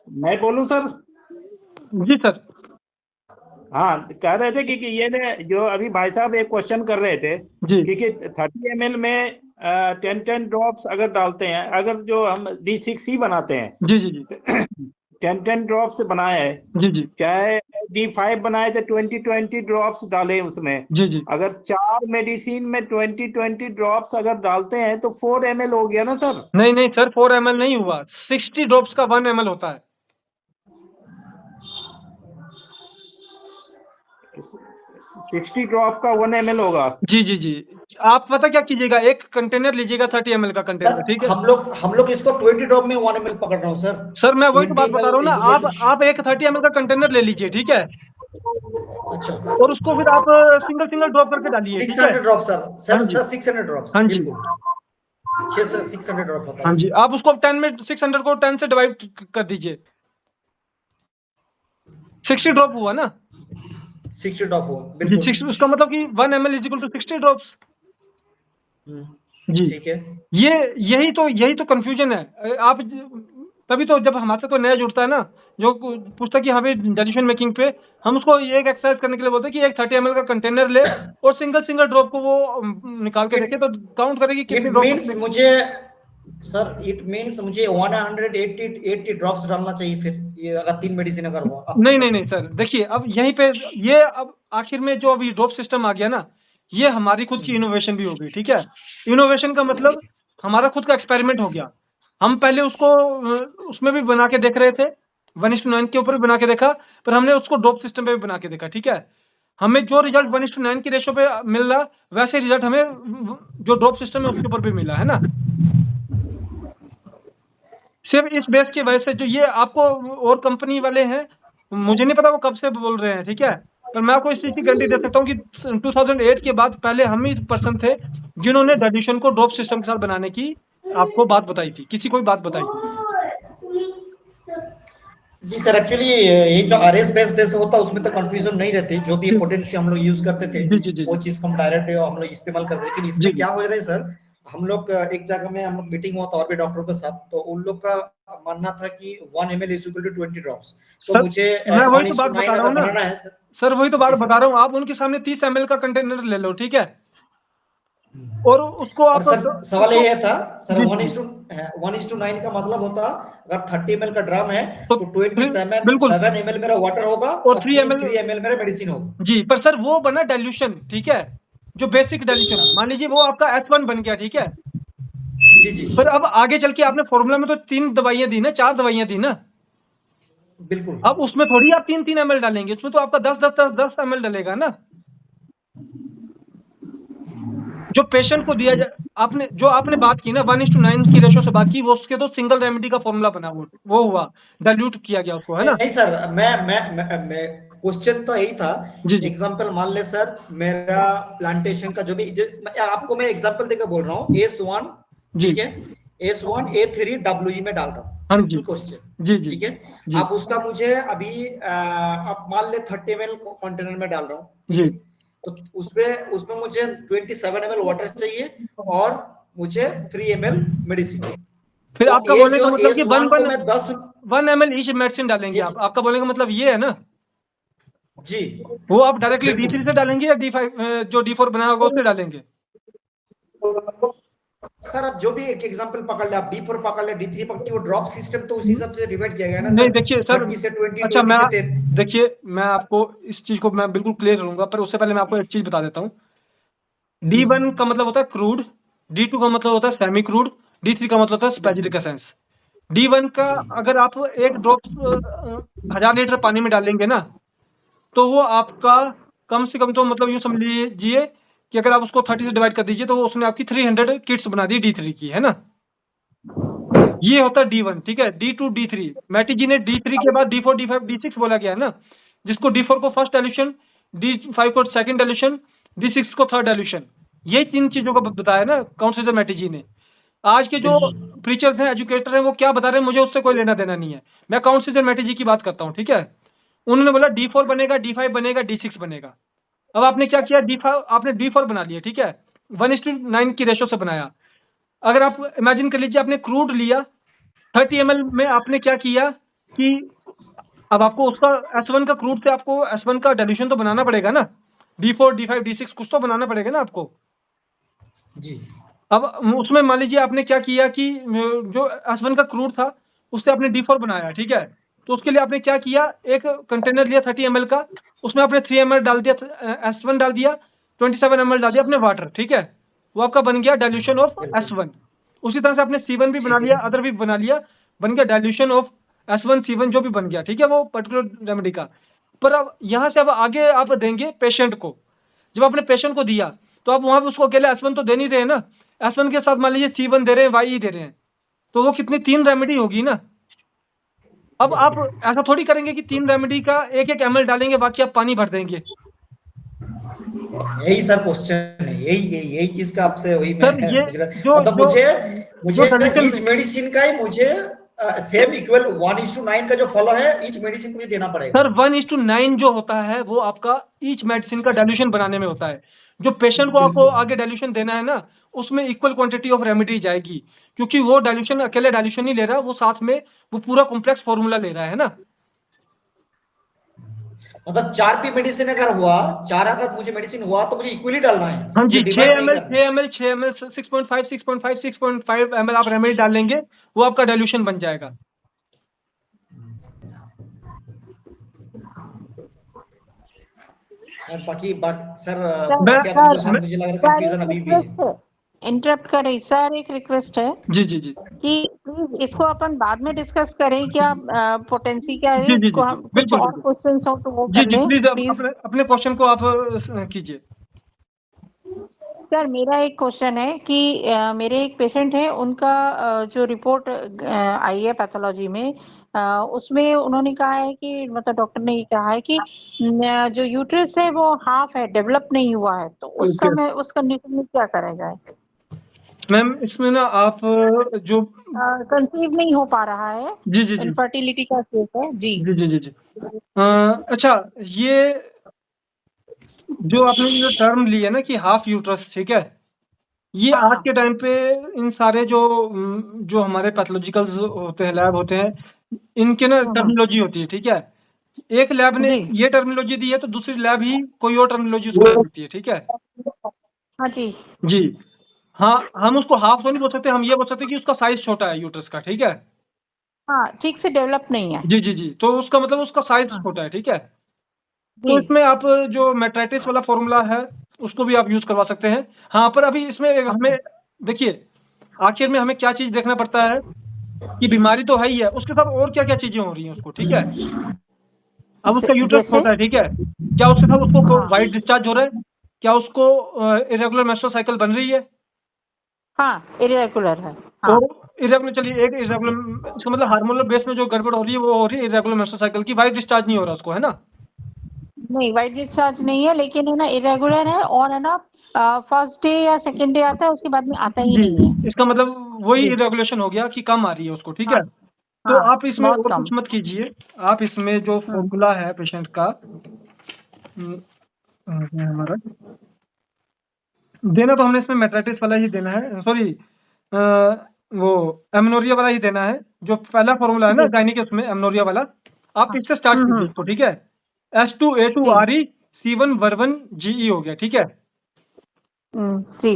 मैं बोलूं सर? जी सर। हाँ, कह रहे थे कि ये ने जो अभी भाई साहब एक क्वेश्चन कर रहे थे जी कि 30 ml में 10 ड्रॉप्स अगर डालते हैं, अगर जो हम D6 बनाते हैं, जी जी जी 10 ड्रॉप्स बनाए हैं, जी जी चाहे D5 बनाए थे 20 ड्रॉप्स डाले उसमें, जी जी अगर 4 मेडिसिन में 20 ड्रॉप्स अगर डालते हैं तो 4 ml हो गया ना सर? नहीं नहीं सर, 4 ml नहीं हुआ, 60 ड्रॉप्स का 1 ml होता है। 60 ड्रॉप का 1 ml होगा। जी जी जी, आप पता क्या कीजिएगा, एक कंटेनर लीजिएगा 30 ml का कंटेनर, सर, ठीक है। हम लोग इसको 20 ड्रॉप में 1 ml पकड़ रहा हूँ सर। सर मैं वही तो 20 बात बता रहा हूँ ना, ml आप एक 30 ml का कंटेनर ले लीजिए, ठीक है, अच्छा, और उसको फिर आप सिंगल सिंगल ड्रॉप करके डालिए, ठीक है। 600 ड्रॉप सर। हाँ जी। सर 600 ड्रॉप्स, हाँ जी। बिल्कुल 6 से 600 ड्रॉप होता है। हाँ जी, आप उसको 10 में 600 को 10 से डिवाइड कर दीजिए, 60 ड्रॉप हुआ ना 60 ड्रॉप हो, जी। बिल्कुल 60 उसका मतलब कि 1 ml is equal to 60 drops. जी, ठीक है। यही तो कंफ्यूजन है। आप तभी तो जब हमारे से कोई नया जुड़ता है ना, जो पूछता है कि हमें डाइल्यूशन मेकिंग पे, हम उसको एक एक्सरसाइज करने के लिए बोलते हैं कि एक 30 ml का कंटेनर ले और सिंगल ड्रॉप को वो निकाल के देखे तो काउंट करेगी कितने इट ड्रॉप। मींस मुझे सर, इट मींस मुझे 180 ड्रॉप्स डालना चाहिए फिर, ये अगर 3 मेडिसिन अगर हुआ। नहीं सर, देखिए अब यहीं पे ये अब आखिर में जो अभी ड्रॉप सिस्टम आ गया ना, ये हमारी खुद की इनोवेशन भी होगी, ठीक है। इनोवेशन का मतलब हमारा खुद का एक्सपेरिमेंट हो गया। हम पहले उसको उसमें भी बना के देख रहे थे, 1:9 के ऊपर भी बना के देखा, पर हमने उसको ड्रॉप सिस्टम पे भी बना के देखा, ठीक है। हमें जो रिजल्ट 1:9 की रेशो पे मिल रहा, वैसे रिजल्ट हमें जो ड्रॉप सिस्टम है उसके ऊपर भी मिला है ना। सिर्फ इस बेस की वजह से जो ये आपको और कंपनी वाले हैं, मुझे नहीं पता वो कब से बोल रहे हैं, ठीक है, पर मैं आपको इस चीज की गारंटी दे सकता हूँ कि 2008 के बाद पहले हम ही पर्सन थे जिन्होंने डाइल्यूशन को ड्रॉप सिस्टम के साथ बनाने की आपको बात बताई थी, किसी को भी बात बताई थी। जी सर, एक्चुअली ये जो आरएस बेस होता है उसमें तो कंफ्यूजन नहीं रहती, जो भी जी। पोटेंशियल हम लोग यूज करते थे जी जी जी वो चीज को हम डायरेक्ट हम लोग इस्तेमाल करते थे। लेकिन जी इसमें जी क्या हो रहा है सर, हम लोग एक जगह में हम लोग मीटिंग हुआ था और भी डॉक्टरों के साथ, तो उन लोग का मानना था कि 1 ml is equal to 20 drops. तो सर मुझे मैं वही तो बात 1:9 बता रहा हूँ अगर ना बनाना है सर, वही तो बात जी सर। बता रहा हूँ, आप उनके सामने 30 ml का कंटेनर ले लो, ठीक है, और उसको और आप सर सवाल ये था सर, जी, 1:9 का मतलब होता अगर 30 ml का ड्रम है तो तो 27 बिल्कुल 7 ml मेरा वाटर होगा और और 3 ml 3 ml मेरा मेडिसिन होगा। जी, पर सर वो बना डाइल्यूशन, ठीक है, जो बेसिक डाइल्यूशन, मान लीजिए वो आपका S1 बन गया, ठीक है, जी जी पर अब आगे चल के आपने फॉर्मूला में तो 3 दवाइयां दी ना, 4 दवाइयां दी ना, बिल्कुल। अब उसमें थोड़ी आप 3 ml डालेंगे, उसमें तो आपका 10 ml डलेगा ना। जो पेशेंट को दिया आपने जो आपने बात की ना 1:9 की रेशो से बात की, वो उसके तो सिंगल रेमेडी का फॉर्मूला बना, वो हुआ, डाइल्यूट किया गया उसको, है ना। नहीं सर, मैं क्वेश्चन तो यही था। जी जी एग्जांपल मान ले सर, मेरा प्लांटेशन का जो भी आपको मैं एग्जांपल देकर बोल रहा हूँ, S1 जी ठीक है, S1 A3 WE में डाल रहा हाँ हूँ, जी क्वेश्चन जी जी ठीक है। जी आप उसका मुझे अभी आप मान ले 30 ml कंटेनर में डाल रहा हूँ, जी तो उसमें मुझे 27 ml वाटर चाहिए और मुझे 3 ml मेडिसिन। फिर तो आपका ये बोलने का जो मतलब कि S1 को मैं 1 ml ईच मेडिसिन डालेंगे Yes. आप, आपका बोलने का मतलब ये है ना। जी वो आप डायरेक्टली बिल्कुल। D3 से डालेंगे या D5 जो D4 बनाया होगा उससे डालेंगे। सर आप जो भी एक एग्जांपल पकड़ ले, आप D4 पकड़ ले, D3 पकड़, वो ड्रॉप सिस्टम तो उसी हिसाब से डिवाइड किया गया है ना नहीं सर। देखिए सर, 30 से 20, अच्छा 20 से 10। देखिए मैं आपको इस चीज को मैं बिल्कुल क्लियर करूंगा, पर उससे पहले मैं आपको एक चीज बता देता हूँ। D1 का मतलब होता है क्रूड, D2 का मतलब होता है सेमी क्रूड, D3 का मतलब होता है स्पैजिक एसेंस। D1 का अगर आप एक ड्रॉप 1000 लीटर पानी में डालेंगे ना, तो वो आपका कम से कम तो मतलब यूँ समझ लीजिए कि अगर आप उसको 30 से डिवाइड कर दीजिए तो वो उसने आपकी 300 किट्स बना दी D3 की, है ना? ये होता है D1, ठीक है? D2, D3 मैटी जी ने D3 के बाद D4, D5, D6 बोला गया है ना, जिसको D4 को फर्स्ट डाइल्यूशन, D5 को सेकंड डाइल्यूशन, D6 को थर्ड डाइल्यूशन, यही 3 चीजों को बताया ना काउंट मैटी जी ने। आज के जो प्रीचर्स हैं, एजुकेटर हैं, वो क्या बता रहे हैं मुझे उससे कोई लेना देना नहीं है। मैं काउंट मैटी जी की बात करता हूँ, ठीक है? उन्होंने बोला D4 बनेगा, D5 बनेगा, D6 बनेगा। अब आपने क्या किया, D5 आपने D4 बना लिया, ठीक है? 1:9 की रेशो से बनाया। अगर आप इमेजिन कर लीजिए आपने क्रूड लिया 30 ml में, आपने क्या किया कि अब आपको उसका S1 का क्रूड से आपको S1 का डाइल्यूशन तो बनाना पड़ेगा ना, D4, D5, D6 कुछ तो बनाना पड़ेगा ना आपको जी। अब उसमें मान लीजिए आपने क्या किया कि जो S1 का क्रूड था उससे आपने D4 बनाया, ठीक है? तो उसके लिए आपने क्या किया, एक कंटेनर लिया 30 ml का, उसमें आपने 3 ml डाल दिया, S1 डाल दिया, 27 ml डाल दिया अपने वाटर, ठीक है? वो आपका बन गया डाइल्यूशन ऑफ S1। उसी तरह से आपने C1 भी बना लिया, अदर भी बना लिया, बन गया डाइल्यूशन ऑफ S1 C1 जो भी बन गया, ठीक है? वो पर्टिकुलर रेमेडी का। पर अब यहाँ से अब आगे आप देंगे पेशेंट को। जब आपने पेशेंट को दिया तो आप वहां पे उसको अकेले S1 तो दे नहीं रहे ना, S1 के साथ मान लीजिए C1 दे रहे हैं, YE दे रहे हैं, तो वो कितनी 3 रेमेडी होगी ना। अब आप ऐसा थोड़ी करेंगे कि 3 रेमेडी का 1-1 ml डालेंगे, बाकी आप पानी भर देंगे। यही सर क्वेश्चन है, यही चीज का आपसे वही सर मैं ये मतलब मुझे solution ईच मेडिसिन का ही मुझे सेम इक्वल 1:9 का जो फॉलो है ईच मेडिसिन को मुझे देना पड़ेगा। सर 1:9 जो होता है वो आपका ईच मेडिसिन का डाइल्यूशन बनाने में होता है। जो पेशेंट को आपको आगे डाइल्यूशन देना है ना, उसमें इक्वल क्वांटिटी ऑफ रेमेडी जाएगी, क्योंकि वो डाइल्यूशन अकेले डाइल्यूशन नहीं ले रहा, वो साथ में वो पूरा कॉम्प्लेक्स फॉर्मूला ले रहा है ना। मतलब 4 पी मेडिसिन अगर हुआ, 4 अगर मुझे मेडिसिन हुआ तो मुझे इक्वली डालना है। हाँ जी, मुझे 6 divide नहीं ml, करना। 6 ml, 6.5, 6.5, 6.5 ml आप रेमेडी डाल लेंगे, वो आपका डाइल्यूशन बन जाएगा। सर बाकी सर मैं- बाकी आपको सर मुझे लग रहा है कंफ्यूजन अभी भी है। इंटरप्ट कर रही सर, एक रिक्वेस्ट है जी जी जी कि प्लीज इसको अपन बाद में डिस्कस करें, क्या पोटेंसी क्या है, जी, जी, इसको जी, हम कुछ बिल्कुल, और बिल्कुल। क्वेश्चंस हो तो वो जी कर जी लें प्लीज प्लीज। अपने क्वेश्चन को आप कीजिए। सर मेरा एक क्वेश्चन है कि मेरे एक पेशेंट है, उनका जो रिपोर्ट आई है पैथोलॉजी में, उसमें उन्होंने कहा है कि मतलब डॉक्टर ने ये कहा है कि जो यूट्रस है वो हाफ है, डेवलप नहीं हुआ है, तो उस Okay. समय उस कंडीशन में क्या करा जाए? मैम इसमें ना आप जो कंसीव नहीं हो पा रहा है, जी जी जी इनफर्टिलिटी का केस है जी। जी जी जी जी अच्छा, ये जो आपने जो टर्म ली है ना कि हाफ यूट्रस, ठीक है, ये हाँ, आज के टाइम पे इन सारे जो हमारे पैथोलॉजिकल्स होते हैं, लैब होते हैं, इनके ना टर्मिनोलॉजी होती है, ठीक है? एक लैब ने जी। ये टर्मिनोलॉजी दी है तो दूसरी लैब ही कोई और टर्मिनोलॉजी उसको देती है, ठीक है? हाँ जी। जी हाँ, हम उसको हाफ तो नहीं बोल सकते, हम ये बोल सकते कि उसका साइज छोटा है यूट्रस का, ठीक है? हाँ, ठीक से डेवलप नहीं है जी जी जी, तो उसका मतलब उसका साइज हाँ। छोटा है, ठीक है? तो जी। इसमें आप जो मेट्राइटिस वाला फॉर्मूला है उसको भी आप यूज करवा सकते हैं। हाँ, पर अभी इसमें हमें देखिए आखिर में हमें क्या चीज देखना पड़ता है कि बीमारी तो है ही है, उसके साथ और क्या क्या चीजें हो रही हैं उसको, ठीक है? अब उसका यूट्रस जैसे छोटा है, ठीक है? क्या उसके साथ उसको हाँ। वाइट डिस्चार्ज हो रहा है? क्या उसको इरेगुलर मेंस्ट्रुअल साइकिल बन रही है? हाँ, इरेगुलर है हाँ। तो इरेगुलर, चलिए एक इरेगुलर, इसका मतलब हार्मोनल बेस में जो गड़बड़ हो रही है वो हो रही है इरेगुलर मेंस्ट्रुअल साइकिल की, वाइट डिस्चार्ज नहीं हो रहा उसको, है ना? नहीं, वाइट डिस्चार्ज नहीं है, लेकिन है ना इरेगुलर है, और है ना फर्स्ट डे या सेकंड डे आता है, उसके बाद में आता ही जी, नहीं है। इसका मतलब वही जी। इरेगुलेशन हो गया कि कम आ रही है उसको, ठीक हाँ, है? तो हाँ, आप इसमें बहुत और कम। कुछ मत कीजिए, आप इसमें जो फॉर्मूला है पेशेंट का हमारा देना, तो हमने इसमें मेट्राइटिस वाला ही देना है, सॉरी वो एमनोरिया वाला ही देना है, जो पहला फॉर्मूला है ना गायनी के, उसमें एमनोरिया वाला आप इससे स्टार्ट कीजिए इसको, ठीक है? S2A2RE C1 हो गया, ठीक है? जी।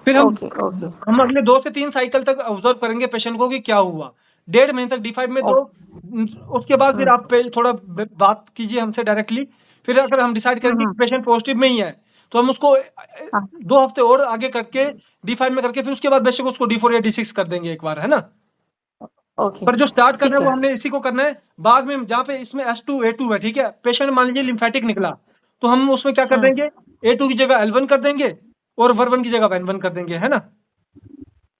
फिर हम ओके ओके। हम अगले 2 से 3 साइकिल तक ऑब्जर्व करेंगे पेशेंट को कि क्या हुआ, 1.5 महीने तक D5 में, तो उसके बाद फिर आप थोड़ा बात कीजिए हमसे डायरेक्टली। फिर अगर हम डिसाइड करेंगे कि पेशेंट पॉजिटिव में ही है तो हम उसको 2 हफ्ते और आगे करके D5 में करके फिर उसके बाद बेशक उसको D4 या D6 कर देंगे एक बार, है ना। ओके पर जो स्टार्ट करना है ठीक वो है हमने इसी को करना है। बाद में जहाँ पे इसमें S2 A2 है, ठीक है, पेशेंट मान लीजिए लिम्फेटिक निकला तो हम उसमें क्या कर देंगे, A2 की जगह L1 कर देंगे और VER1 की जगह VEN1 कर देंगे, है ना।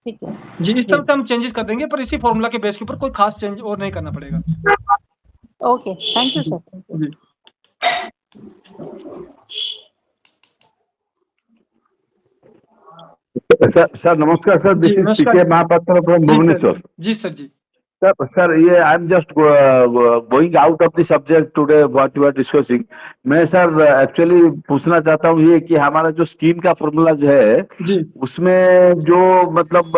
ठीक है जी, इस तरह से हम चेंजेस कर देंगे, पर इसी फॉर्मूला के बेस के ऊपर कोई खास चेंज और नहीं करना पड़ेगा। Okay thank you sir thank you जी सर नमस्कार सर, जी दिस इज नमस्कार पीके महापात्र फ्रॉम जी सर भुवनेश्वर। जी सर जी सर ये I am just going out of the subject today what you are discussing. मैं सर एक्चुअली पूछना चाहता हूँ ये कि हमारा जो स्किन का फॉर्मूला जो है जी उसमें जो मतलब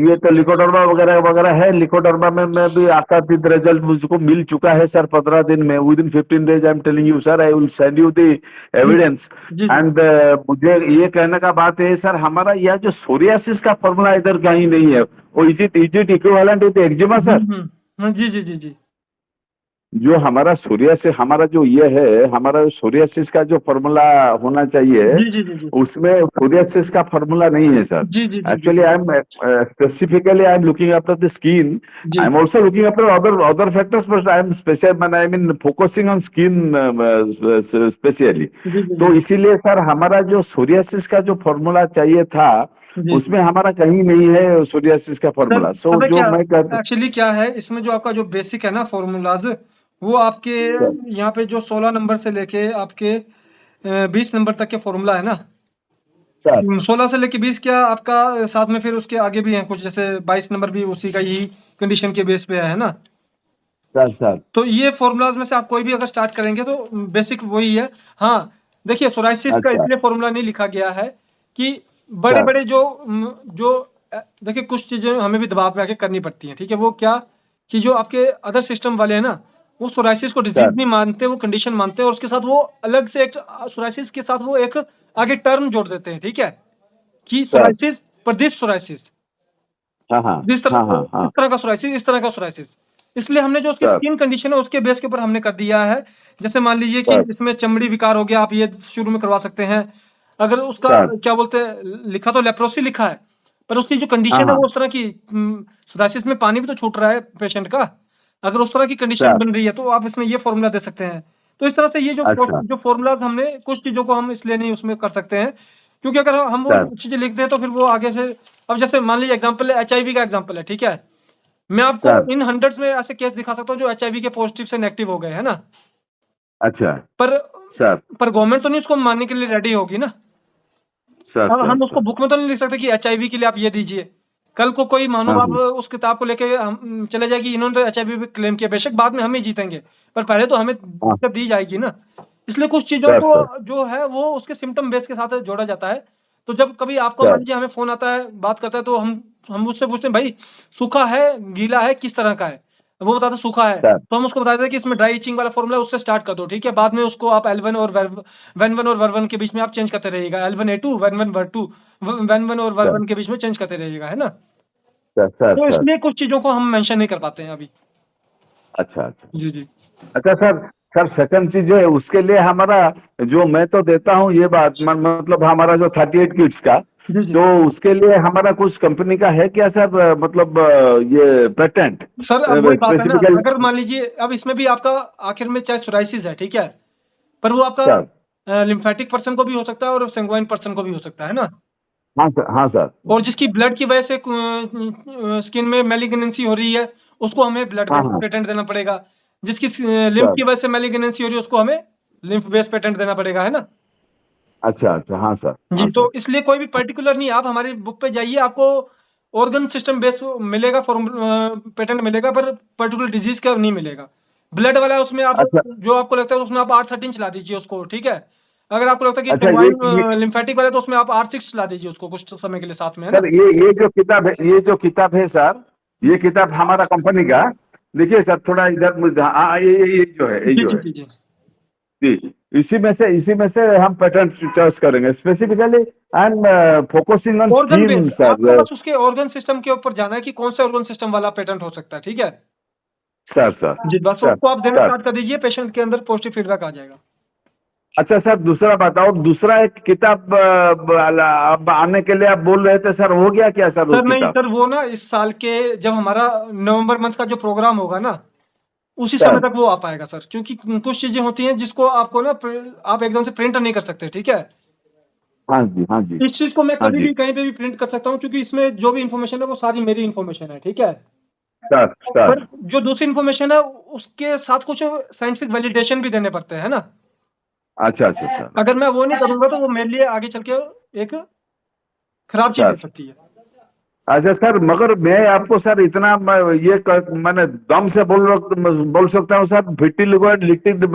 ये तो लिकोडर्मा वगैरह वगैरह है। लिकोडर्मा में मैं भी आशातीत रिजल्ट मुझको मिल चुका है सर 15 दिन में। Within 15 days I am telling you sir, I will send you the evidence. जी एंड मुझे ये कहने का बात है सर, हमारा यह जो सोरियासिस का फॉर्मूला इधर कहीं नहीं है। वो is it equivalent with eczema sir? जी जी जी जी जो हमारा सोरियासिस, हमारा जो ये है, हमारा सोरियासिस का जो फॉर्मूला होना चाहिए जी जी जी जी उसमें सोरियासिस का फॉर्मूला नहीं है सर। जी जी जी actually I am specifically I am looking after the skin. जी I am also looking after other factors, but I am special I mean focusing on skin specially. जी जी तो इसीलिए सर हमारा जो सोरियासिस का जो फॉर्मूला चाहिए था जी उसमें हमारा कहीं नहीं है सोरियासिस का सर फॉर्मूला। सो पता जो क्या मैं कहता एक्चुअली क्या है इसमें, जो आपका जो बेसिक है ना फॉर्मूलाज, वो आपके यहाँ पे जो 16 नंबर से लेके आपके 20 नंबर तक के फॉर्मूला है ना। सर 16 से लेके 20 क्या आपका, साथ में फिर उसके आगे भी हैं कुछ, जैसे 22 नंबर भी उसी का ही कंडीशन के बेस पे है ना। सर तो ये फॉर्मूलाज में से आप कोई भी अगर स्टार्ट करेंगे तो बेसिक वही है। हाँ देखिए, सोराइसिस का अच्छा। इसलिए फॉर्मूला नहीं लिखा गया है कि बड़े सर। बड़े जो देखिए कुछ चीजें हमें भी दबाव में आके करनी पड़ती हैं, ठीक है। वो क्या कि जो आपके अदर सिस्टम वाले हैं ना, वो सोराइसिस को डिजीज सर। नहीं मानते, वो कंडीशन मानते हैं, और उसके साथ वो अलग से एक सोराइसिस के साथ वो एक आगे टर्म जोड़ देते हैं, ठीक है, कि सोराइसिस प्रदिश सोराइसिस, हाँ हाँ जिस तरह हाँ हाँ हाँ इस तरह का सोराइसिस, इस तरह का सोराइसिस। इसलिए हमने जो उसकी सर। 3 कंडीशन है उसके बेस के ऊपर हमने कर दिया है। जैसे मान लीजिए कि सर। इसमें चमड़ी विकार हो गया, आप ये शुरू में करवा सकते हैं। अगर उसका सर। क्या बोलते हैं, लिखा तो लेप्रोसी लिखा है, पर उसकी जो कंडीशन हाँ, है हाँ। वो उस तरह की, सोराइसिस में पानी भी तो छूट रहा है पेशेंट का। अगर उस तरह की कंडीशन सर। बन रही है तो आप इसमें ये फॉर्मूला दे सकते हैं। तो इस तरह से ये अच्छा। जो फॉर्मूलाज हमने, कुछ चीजों को हम इसलिए नहीं उसमें कर सकते हैं क्योंकि अगर हम वो सर। चीजें लिखते हैं तो फिर वो आगे से, अब जैसे मान लीजिए एग्जाम्पल है HIV का एग्जाम्पल है, ठीक है। मैं आपको सर। इन हंड्रेड्स में ऐसे केस दिखा सकता हूँ जो HIV के पॉजिटिव से नेगेटिव हो गए, है ना। अच्छा पर सर। गवर्नमेंट तो नहीं उसको मानने के लिए रेडी होगी ना। सर अब हम सर उसको बुक में तो नहीं लिख सकते कि HIV के लिए आप ये दीजिए। कल को कोई मानो हाँ, आप उस किताब को लेके हम चले जाएगी, इन्होंने तो HIV भी क्लेम किया, बेशक बाद में हम ही जीतेंगे, पर पहले तो हमें दिक्कत दी जाएगी ना। इसलिए कुछ चीजों सर, को जो है वो उसके सिम्टम बेस के साथ जोड़ा जाता है। तो जब कभी आपको सर। मान लीजिए हमें फोन आता है, बात करता है, तो हम उससे पूछते हैं भाई सूखा है गीला है किस तरह का है, वो बताता है सूखा है, सर। तो हम उसको बता देते हैं कि इसमें ड्राई इचिंग वाला फॉर्मूला है, उससे स्टार्ट कर दो, ठीक है। बाद में उसको आप L1 और VEN1 और VER1 के बीच में आप चेंज करते रहिएगा, L1 A2 VEN1 VER2 VEN1 और VER1 के बीच में चेंज करते रहिएगा, है ना। सर सर तो सर। इसलिए कुछ चीजों को हम मेंशन नहीं कर पाते हैं अभी। अच्छा अच्छा जी जी अच्छा सर। सर सेकंड चीज जो है उसके लिए हमारा जो मैं तो देता हूँ ये बात, मतलब हमारा जो 38 किट्स का, जी जी तो उसके लिए हमारा कुछ कंपनी का है क्या सर, मतलब ये पेटेंट सर, अब वही बात है ना, स्पेसिफिकली? अगर मान लीजिए अब इसमें भी आपका आखिर में चाहे सोराइसिस है, ठीक है, पर वो सर। आपका लिम्फेटिक पर्सन को भी हो सकता है और सेंगुइन पर्सन को भी हो सकता है ना। हाँ सर हाँ सर। और जिसकी ब्लड की वजह से स्किन में मैलिग्नेंसी हो रही है उसको हमें ब्लड हाँ, बेस्ड हाँ। पेटेंट देना पड़ेगा। जिसकी लिम्फ सर। की वजह से मैलिग्नेंसी हो रही है उसको हमें लिम्फ बेस्ड पेटेंट देना पड़ेगा, है ना। अच्छा अच्छा हाँ सर जी, हाँ तो सर। इसलिए कोई भी पर्टिकुलर नहीं, आप हमारी बुक पे जाइए, आपको ऑर्गन सिस्टम बेस मिलेगा, पेटेंट मिलेगा, पर पर्टिकुलर डिजीज का नहीं मिलेगा। ब्लड वाला है उसमें आप अच्छा जो आपको लगता है उसमें आप R13 चला दीजिए उसको, ठीक है। अगर आपको लगता है कि अच्छा ये लिम्फेटिक वाला है तो उसमें आप R6 चला दीजिए उसको कुछ समय के लिए साथ में, है ना। सर ये जो किताब है सर, ये किताब हमारा कंपनी का, देखिए सर थोड़ा इधर, हाँ ये जो है ये जी जो जी है जी जी जी, इसी में से हम पेटेंट चॉइस करेंगे specifically and focusing on organ skin base, आपको सर। बस उसके ऑर्गन सिस्टम के ऊपर जाना है कि कौन सा ऑर्गन सिस्टम वाला पेटेंट हो सकता है, ठीक है। सर सर जी, बस सर उसको आप देना सर स्टार्ट कर दीजिए, पेशेंट के अंदर पॉजिटिव फीडबैक आ जाएगा। अच्छा सर, दूसरा बताओ, दूसरा एक किताब अब आने के लिए आप बोल रहे थे सर, हो गया क्या सर वो सर नहीं किताब? सर, वो ना इस साल के जब हमारा नवंबर मंथ का जो प्रोग्राम होगा ना, उसी सर। समय तक वो आ पाएगा सर, क्योंकि कुछ चीजें होती हैं जिसको आपको ना आप एकदम से प्रिंट नहीं कर सकते, ठीक है। हाँ जी, हाँ जी, इस चीज को मैं हाँ कभी जी। भी कहीं पे भी प्रिंट कर सकता हूँ, क्योंकि इसमें जो भी इन्फॉर्मेशन है वो सारी मेरी इन्फॉर्मेशन है, ठीक है। Sir sir. पर जो दूसरी इन्फॉर्मेशन है उसके साथ कुछ साइंटिफिक वैलिडेशन भी देने पड़ते हैं, है ना। अच्छा अच्छा सर। अगर मैं वो नहीं करूंगा तो वो मेरे लिए आगे चल के एक खराब चीज सर। हो सकती है। अच्छा सर, मगर मैं आपको सर इतना मैंने दम से बोल सकता हूँ सर, विटिलिगो एंड लिक्विड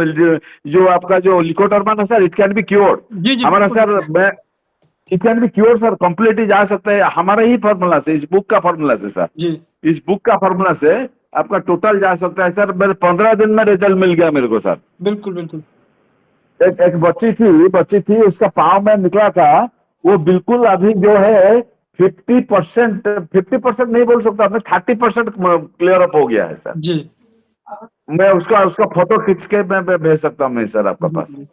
जो आपका जो लिकोटर्मा ना sir, it can be cured. जी जी हमारा बिल्कुल सर, बिल्कुल। मैं it can be cure sir, completely जा सकता है हमारा ही फॉर्मूला से, इस बुक का फॉर्मूला से सर, जी इस बुक का फॉर्मूला से आपका टोटल जा सकता है सर। मेरे 15 दिन में रिजल्ट मिल गया मेरे को सर। बिल्कुल बिल्कुल। एक बच्ची थी, उसका पाँव में निकला था, वो बिल्कुल अभी जो है 50% नहीं बोल सकता, मैं 30% क्लियर अप हो गया है सर। जी मैं उसका फोटो खींच के मैं भेज सकता हूँ मैं सर आपका पास। जी।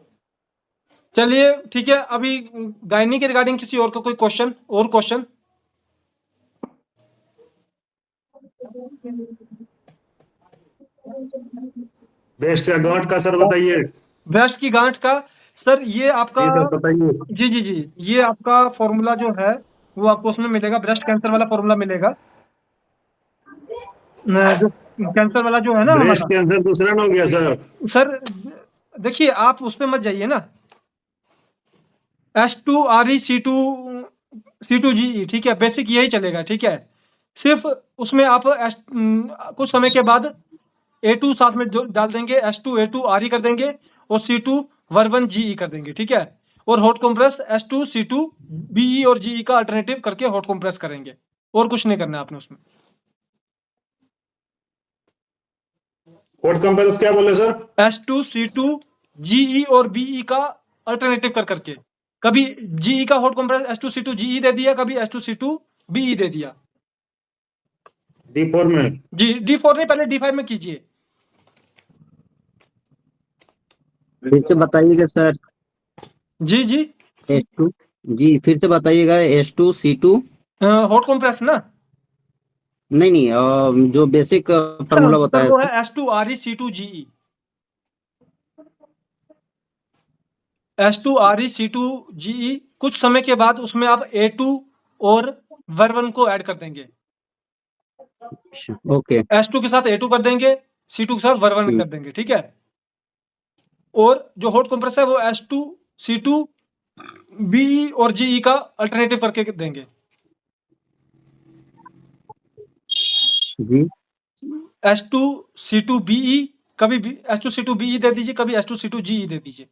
चलिए ठीक है, अभी गायनी के रिगार्डिंग किसी और को कोई क्वेश्चन और क्वेश्चन? बेस्ट या गांठ का सर बताइए। ब्रेस्ट की गांठ का सर, ये आपका जी सर बताइए। जी जी जी, ये आपका फॉर्मूला जो है वो आपको उसमें मिलेगा, ब्रेस्ट कैंसर वाला फॉर्मूला मिलेगा। जो कैंसर वाला जो है ना ब्रेस्ट हमारा कैंसर दूसरा ना हो गया सर? सर, देखिए आप उस पे मत जाइए ना, H2ReC2 ठीक है, बेसिक यही चलेगा, ठीक है। सिर्फ उसमें आप कुछ समय के बाद A2 साथ में डाल देंगे, H2A2RE कर देंगे और C2 वर्वन GE कर देंगे, ठीक है। और हॉट कंप्रेस H2C2BE और GE का अल्टरनेटिव करके हॉट कंप्रेस करेंगे, और कुछ नहीं करना है आपने उसमें। हॉट कंप्रेस क्या बोले सर? H2C2GE और BE का अल्टरनेटिव कर करके, कभी GE का हॉट कंप्रेस H2C2GE दे दिया, कभी H2C2BE दे दिया। D4 में? जी, D4 नहीं, पहले D5 में कीजिए। फिर से बताइएगा सर। जी जी, H2 जी फिर से बताइएगा। H2C2 हॉट कंप्रेस ना नहीं नहीं, जो बेसिक फार्मूला सर, बताया वो था। है H2ReC2GE। H2ReC2GE, कुछ समय के बाद उसमें आप A2 और वर्वन को ऐड कर देंगे। ओके। H2 के साथ A2 कर देंगे, C2 के साथ वर्वन कर देंगे, ठीक है। और जो हॉट कंप्रेस है वो H2C2BE और GE का अल्टरनेटिव करके देंगे। जी H2C2BE, कभी भी H2C2BE दे दीजिए, कभी H2C2GE दे दीजिए।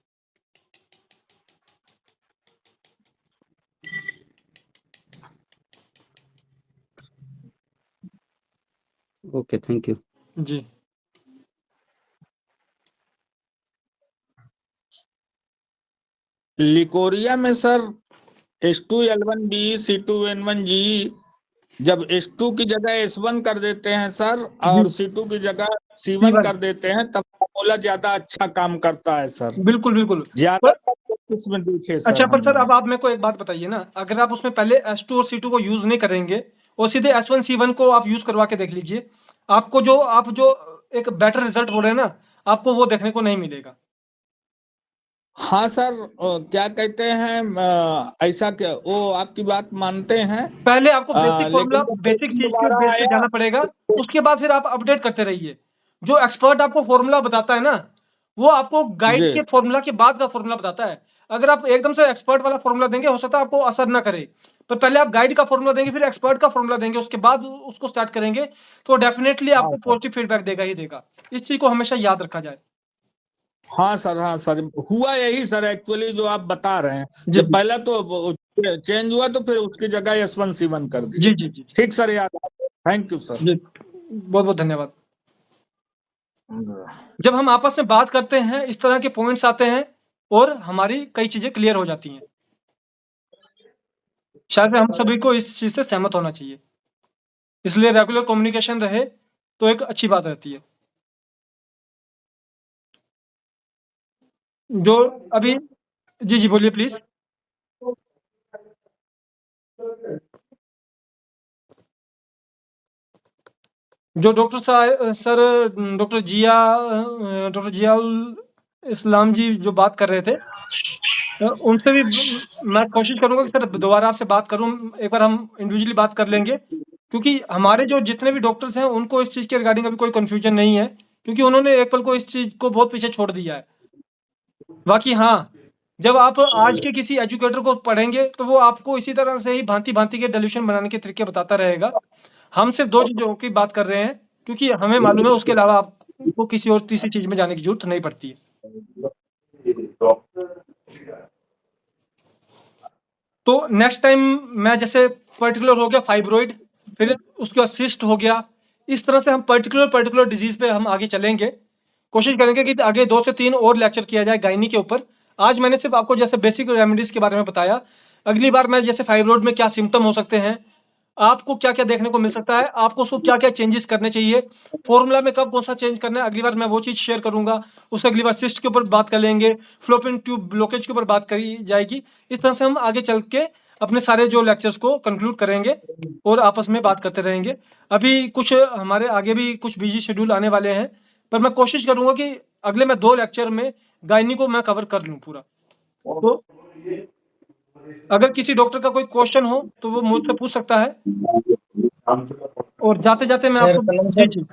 Okay, thank you. जी लिकोरिया में सर H2L1B C2N1G जब H2 की जगह S1 कर देते हैं सर और C2 की जगह C1 C1 कर देते हैं, तब फॉर्मूला ज्यादा अच्छा काम करता है सर। बिल्कुल बिल्कुल। ज्यादा इसमें देखे सर अच्छा, पर सर हमने। अब आप मेरे को एक बात बताइए ना, अगर आप उसमें पहले S2 और C2 को यूज नहीं करेंगे और सीधे S1 C1 को आप यूज करवा के देख लीजिए, आपको जो एक बेटर रिजल्ट बोल रहे हैं ना, आपको वो देखने को नहीं मिलेगा। हाँ सर, क्या कहते हैं, ऐसा क्या वो आपकी बात मानते हैं, पहले आपको बेसिक फॉर्मूला, लेकिन जब बेसिक पेशेंट चीज के दोबारा बेस पे आया जाना पड़ेगा, उसके बाद फिर आप अपडेट करते रहिए। जो एक्सपर्ट आपको फॉर्मूला बताता है ना, वो आपको गाइड जी के फॉर्मूला के बाद का फॉर्मूला बताता है। अगर आप एकदम से एक्सपर्ट वाला फॉर्मूला देंगे, हो सकता है आपको असर ना करे, पर पहले आप गाइड का फॉर्मूला देंगे, फिर एक्सपर्ट का फॉर्मूला देंगे, उसके बाद उसको स्टार्ट करेंगे, तो डेफिनेटली हाँ आपको सर, पॉजिटिव फीडबैक देगा ही देगा। इस चीज को हमेशा याद रखा जाए। हाँ सर, हाँ सर, हुआ यही सर एक्चुअली जो आप बता रहे हैं। जी जब पहला तो चेंज हुआ तो फिर उसकी जगह S1 C1 कर जी दिया। जी जी ठीक सर, याद आ गया। Thank you sir. जी, बहुत बहुत धन्यवाद। जब हम आपस में बात करते हैं, इस तरह के पॉइंट्स आते हैं और हमारी कई चीजें क्लियर हो जाती हैं। शायद से हम सभी को इस चीज से सहमत होना चाहिए, इसलिए रेगुलर कम्युनिकेशन रहे तो एक अच्छी बात रहती है। जो अभी जी बोलिए प्लीज। जो सर डॉक्टर जियाउल इस्लाम जी जो बात कर रहे थे, उनसे भी मैं कोशिश करूंगा कि सर दोबारा आपसे बात करूं, एक बार हम इंडिविजुअली बात कर लेंगे, क्योंकि हमारे जो जितने भी डॉक्टर्स हैं उनको इस चीज़ के रिगार्डिंग अभी कोई कंफ्यूजन नहीं है, क्योंकि उन्होंने एक पल को इस चीज़ को बहुत पीछे छोड़ दिया है। बाकी हाँ, जब आप आज के किसी एजुकेटर को पढ़ेंगे तो वो आपको इसी तरह से ही भांति-भांति के डेल्यूशन बनाने के तरीके बताता रहेगा। हम सिर्फ 2 चीज़ों की बात कर रहे हैं, क्योंकि हमें मालूम है उसके अलावा आपको किसी और तीसरी चीज़ में जाने की ज़रूरत नहीं पड़ती है। तो नेक्स्ट टाइम मैं जैसे पर्टिकुलर हो गया फाइब्रॉइड, फिर उसके बाद सिस्ट हो गया, इस तरह से हम पर्टिकुलर डिजीज़ पे हम आगे चलेंगे। कोशिश करेंगे कि आगे 2 से 3 और लेक्चर किया जाए गायनी के ऊपर। आज मैंने सिर्फ आपको जैसे बेसिक रेमेडीज़ के बारे में बताया। अगली बार मैं जैसे फाइब्रॉइड में क्या सिम्पटम हो सकते हैं, आपको क्या-क्या देखने को मिल सकता है, आपको उसको क्या-क्या चेंजेस करने चाहिए, फ़ॉर्मूला में कब कौन-सा चेंज करना है, अगली बार मैं वो चीज़ शेयर करूँगा। उससे अगली बार सिस्ट के ऊपर बात कर लेंगे, फ़्लोपियन ट्यूब ब्लॉकेज के ऊपर बात करी जाएगी। इस तरह से हम आगे चल के अपने सारे जो लेक्चर्स को कंक्लूड करेंगे और आपस में बात करते रहेंगे। अभी कुछ हमारे आगे भी कुछ बिज़ी शेड्यूल आने वाले हैं, पर मैं कोशिश करूँगा कि अगले मैं 2 लेक्चर में गायनी को मैं कवर कर लूँ पूरा। तो अगर किसी डॉक्टर का कोई क्वेश्चन हो तो वो मुझसे पूछ सकता है। और जाते-जाते मैं सर, आपको सर, जी। एक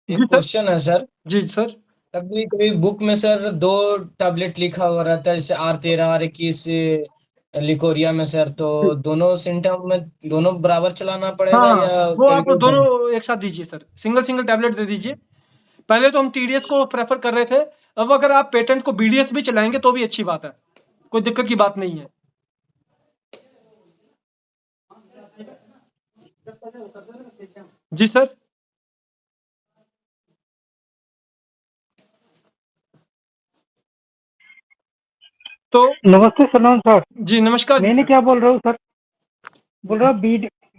जी सर। क्वेश्चन है सर। जी सर। कभी कभी बुक में सर 2 टैबलेट लिखा हुआ रहता है, जैसे R13 R21 लिकोरिया में सर, तो दोनों सिम्टम में दोनों बराबर चलाना पड़ेगा हाँ, या वो आप कभी-कभी दोनों एक साथ दीजिए सर, सिंगल टैबलेट दे दीजिए। पहले तो हम TDS को प्रेफ़र कर रहे थे, अब अगर आप पेटेंट को BDS भी चलाएँगे तो भी अच्छी बात है, कोई दिक्कत की बात नहीं है। जी सर। तो नमस्ते सलमान सर। जी नमस्कार जी मैंने सर। क्या बोल रहा हूँ सर, बोल रहा हूँ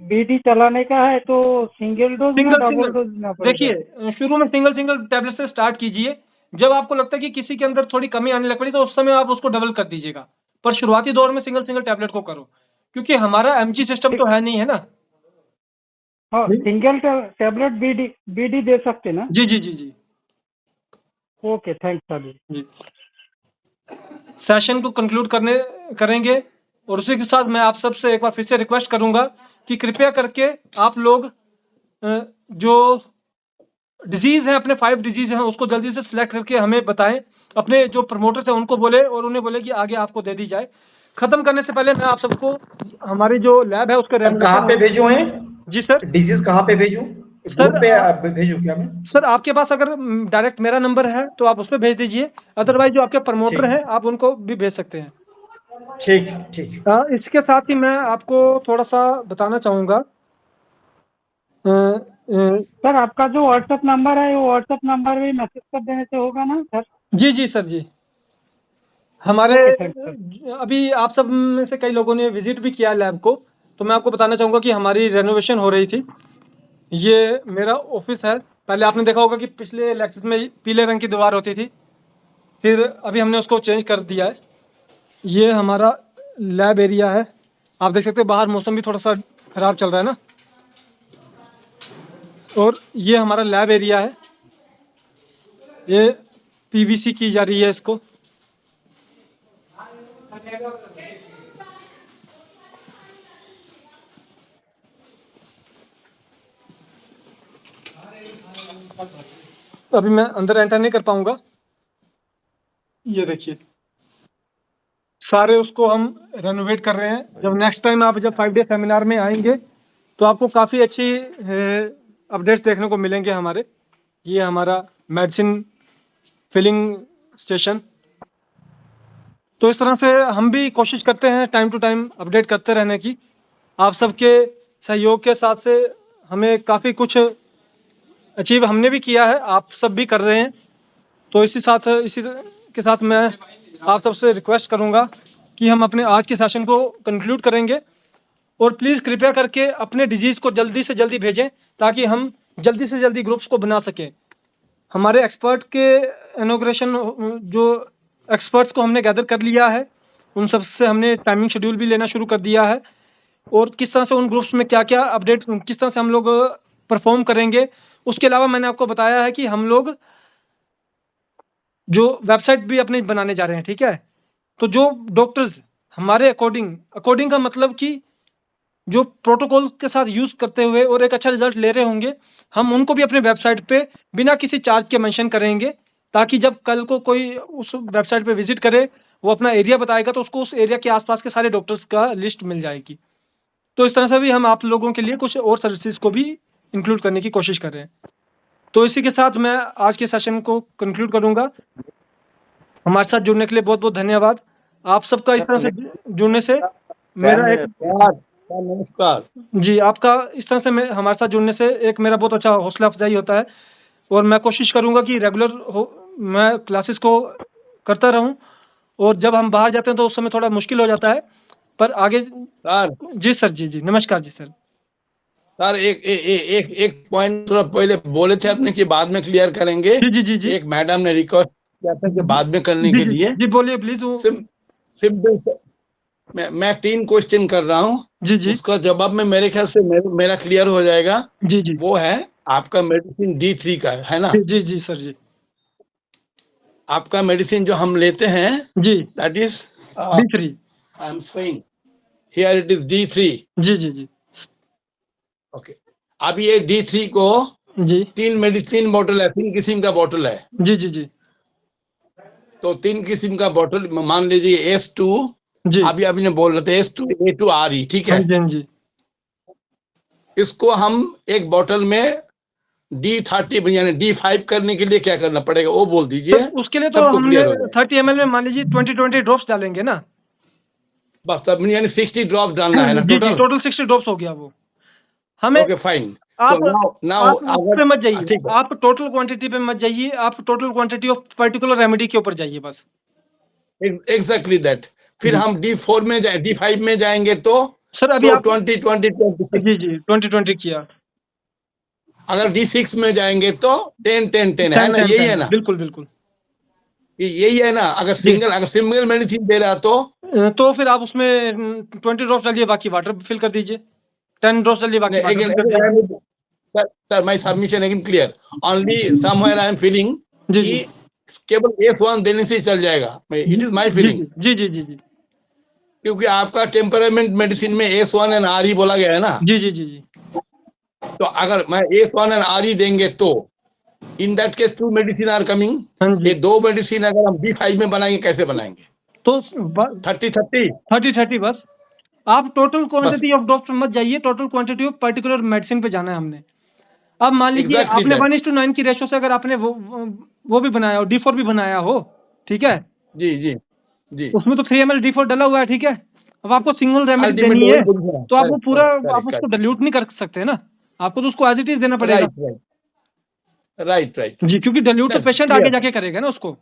बीडी चलाने का है तो सिंगल डोज ना डबल डोज लेना पड़ेगा? देखिए, शुरू में सिंगल टैबलेट से स्टार्ट कीजिए। जब आपको लगता है कि किसी के अंदर थोड़ी कमी आने लग पड़ी तो उस समय आप उसको डबल कर दीजिएगा। पर शुरुआती दौर में सिंगल टैबलेट को करो, क्योंकि हमारा MG सिस्टम तो है नहीं, है ना? हाँ, सिंगल टैबलेट बीडी दे सकते ना? जी। Okay, thanks sir. जी। सेशन को कंक्लूड करेंगे और उसी के साथ मैं आप सबसे एक बार फिर से रिक्वेस्ट करूंगा कि कृपया करके आप लोग जो डिजीज़ हैं, अपने 5 डिजीज़ हैं, उसको जल्दी से सिलेक्ट करके हमें बताएं। अपने जो प्रमोटर्स हैं उनको बोले और उन्हें बोले कि आगे आपको दे दी जाए। खत्म करने से पहले मैं आप सबको हमारी जो लैब है उसके सर कहाँ पे भेजूं हैं? जी सर। डिजीज कहाँ पे भेजूं? सर, ग्रुप पे भेजूं क्या मैं? सर आपके पास अगर डायरेक्ट मेरा नंबर है तो आप उस पे भेज दीजिए, अदरवाइज जो आपके प्रमोटर हैं आप उनको भी भेज सकते हैं। ठीक। इसके साथ ही मैं आपको थोड़ा सा बताना चाहूँगा। सर आपका जो व्हाट्सएप नंबर है वो व्हाट्सएप नंबर भी मैसेज कर देने से होगा ना सर? जी सर जी। हमारे अभी आप सब में से कई लोगों ने विजिट भी किया लैब को, तो मैं आपको बताना चाहूँगा कि हमारी रेनोवेशन हो रही थी। ये मेरा ऑफिस है। पहले आपने देखा होगा कि पिछले लेक्चर्स में पीले रंग की दीवार होती थी, फिर अभी हमने उसको चेंज कर दिया है। ये हमारा लैब एरिया है। आप देख सकते हैं बाहर मौसम भी थोड़ा सा ख़राब चल रहा है ना, और ये हमारा लैब एरिया है। ये PVC की जा रही है इसको। अभी मैं अंदर एंटर नहीं कर पाऊंगा। ये देखिए सारे उसको हम रेनोवेट कर रहे हैं। जब नेक्स्ट टाइम आप जब 5 डे सेमिनार में आएंगे तो आपको काफ़ी अच्छी अपडेट्स देखने को मिलेंगे हमारे। ये हमारा मेडिसिन फिलिंग स्टेशन। तो इस तरह से हम भी कोशिश करते हैं टाइम टू टाइम अपडेट करते रहने की। आप सबके सहयोग के साथ से हमें काफ़ी कुछ अचीव हमने भी किया है, आप सब भी कर रहे हैं। तो इसी के साथ मैं आप सबसे रिक्वेस्ट करूंगा कि हम अपने आज के सेशन को कंक्लूड करेंगे, और प्लीज़ कृपया करके अपने डिजीज़ को जल्दी से जल्दी भेजें ताकि हम जल्दी से जल्दी ग्रुप्स को बना सकें। हमारे एक्सपर्ट के इनॉग्रेशन जो एक्सपर्ट्स को हमने गैदर कर लिया है, उन सब से हमने टाइमिंग शेड्यूल भी लेना शुरू कर दिया है, और किस तरह से उन ग्रुप्स में क्या क्या अपडेट, किस तरह से हम लोग परफॉर्म करेंगे। उसके अलावा मैंने आपको बताया है कि हम लोग जो वेबसाइट भी अपने बनाने जा रहे हैं, ठीक है। तो जो डॉक्टर्स हमारे अकॉर्डिंग का मतलब कि जो प्रोटोकॉल के साथ यूज़ करते हुए और एक अच्छा रिजल्ट ले रहे होंगे, हम उनको भी अपने वेबसाइट पे बिना किसी चार्ज के मेंशन करेंगे, ताकि जब कल को कोई उस वेबसाइट पे विजिट करे, वो अपना एरिया बताएगा तो उसको उस एरिया के आसपास के सारे डॉक्टर्स का लिस्ट मिल जाएगी। तो इस तरह से भी हम आप लोगों के लिए कुछ और सर्विसेज को भी इंक्लूड करने की कोशिश कर रहे हैं। तो इसी के साथ मैं आज के सेशन को कंक्लूड करूंगा। हमारे साथ जुड़ने के लिए बहुत बहुत धन्यवाद। आप सबका इस तरह से जुड़ने से मेरा एक नमस्कार जी, आपका इस तरह से हमारे साथ जुड़ने से एक मेरा बहुत अच्छा हौसला अफजाई होता है, और मैं कोशिश करूंगा कि रेगुलर मैं क्लासेस को करता रहूं, और जब हम बाहर जाते हैं तो उस समय थोड़ा मुश्किल हो जाता है, पर आगे सर। जी सर, जी नमस्कार जी सर। सर एक पॉइंट थोड़ा पहले बोले थे आपने कि बाद में क्लियर करेंगे। जी एक मैडम ने रिक्वेस्ट किया था कि बाद में करने के लिए। जी बोलिए प्लीज। मैं 3 क्वेश्चन कर रहा हूँ, जी उसका जवाब में मेरे ख्याल से मेरा क्लियर हो जाएगा। जी वो है आपका मेडिसिन D3 का है ना? जी सर जी। आपका मेडिसिन जो हम लेते हैं जी, that is D3। I am showing here it is D3। जी ओके, अब ये D3 को जी 3 बॉटल है, 3 किस्म का बॉटल है। जी तो 3 किस्म का बॉटल मान लीजिए S2, जी अभी आपने बोल रहे थे S2 A2 RE, ठीक है। हाँ जी इसको हम एक बोतल में D30 यानी D5 करने के लिए क्या करना पड़ेगा वो बोल दीजिए। तो उसके लिए तो सबको हमने क्लियर हो जाए। 30 ml में मान लीजिए 20 ड्रॉप्स डालेंगे ना। बस तब यानी 60 ड्रॉप डालना है ना जी टोटल। 60 ड्रॉप्स हो गया वो हमें। Okay fine. आप नाउ आप उस पे मत जाइए, ठीक है। आप टोटल क्वांटिटी पे मत जाइए, आप total quantity of particular remedy के ऊपर जाइए बस। Exactly that. फिर हम D4 में D5 में जाएंगे तो सर अभी आप 20 जी 20 किया। अगर D6 में जाएंगे तो 10 है ना, यही है ना? बिल्कुल यही है ना। अगर सिंगल मेडिसिन दे रहा तो फिर आप उसमें 20 ड्रॉप्स डालिए, बाकी वाटर फिल कर दीजिए। 10 ड्रॉप्स डालिए, बाकी वाटर फिल कर दीजिए। Sir my submission again clear. Only somewhere I am feeling जी कि केवल S1 देने से चल जाएगा। It is my feeling. जी क्योंकि आपका टेम्परामेंट मेडिसिन में S1 एंड RE बोला गया है ना। जी तो अगर मैं S1 एंड RE देंगे तो in that case 2 medicine are coming. ये 2 मेडिसिन अगर हम D5 में बनाएंगे कैसे बनाएंगे? तो 30 बस। आप टोटल क्वांटिटी ऑफ ड्रॉप्स मत जाइए, total quantity of particular medicine पे जाना है हमने। अब मान लीजिए Exactly आपने that. 1:9 की रेशो से अगर आपने वो भी बनाया हो, D4 भी बनाया हो, ठीक है। जी उसमें तो 3 ml D4 डला हुआ है, ठीक है। अब आपको सिंगल रेमेडी देनी है तो आप वो पूरा आप उसको डाइल्यूट नहीं कर सकते ना, आपको तो उसको एज इट इज देना पड़ेगा। राइट जी, क्योंकि डाइल्यूट तो पेशेंट आगे जाके करेगा ना उसको।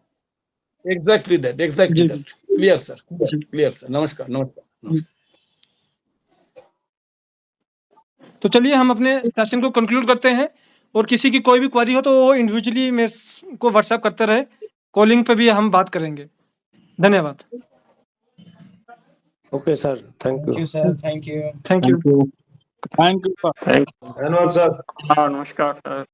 Exactly that clear sir, clear sir. नमस्कार। तो चलिए हम अपने सेशन को कंक्लूड करते हैं, और किसी की कोई भी क्वेरी हो तो वो इंडिविजुअली मेरे को व्हाट्सएप करते रहे, कॉलिंग पे भी हम बात करेंगे। धन्यवाद। Okay sir, thank you sir, thank you. Thank you धन्यवाद सर। हाँ नमस्कार सर।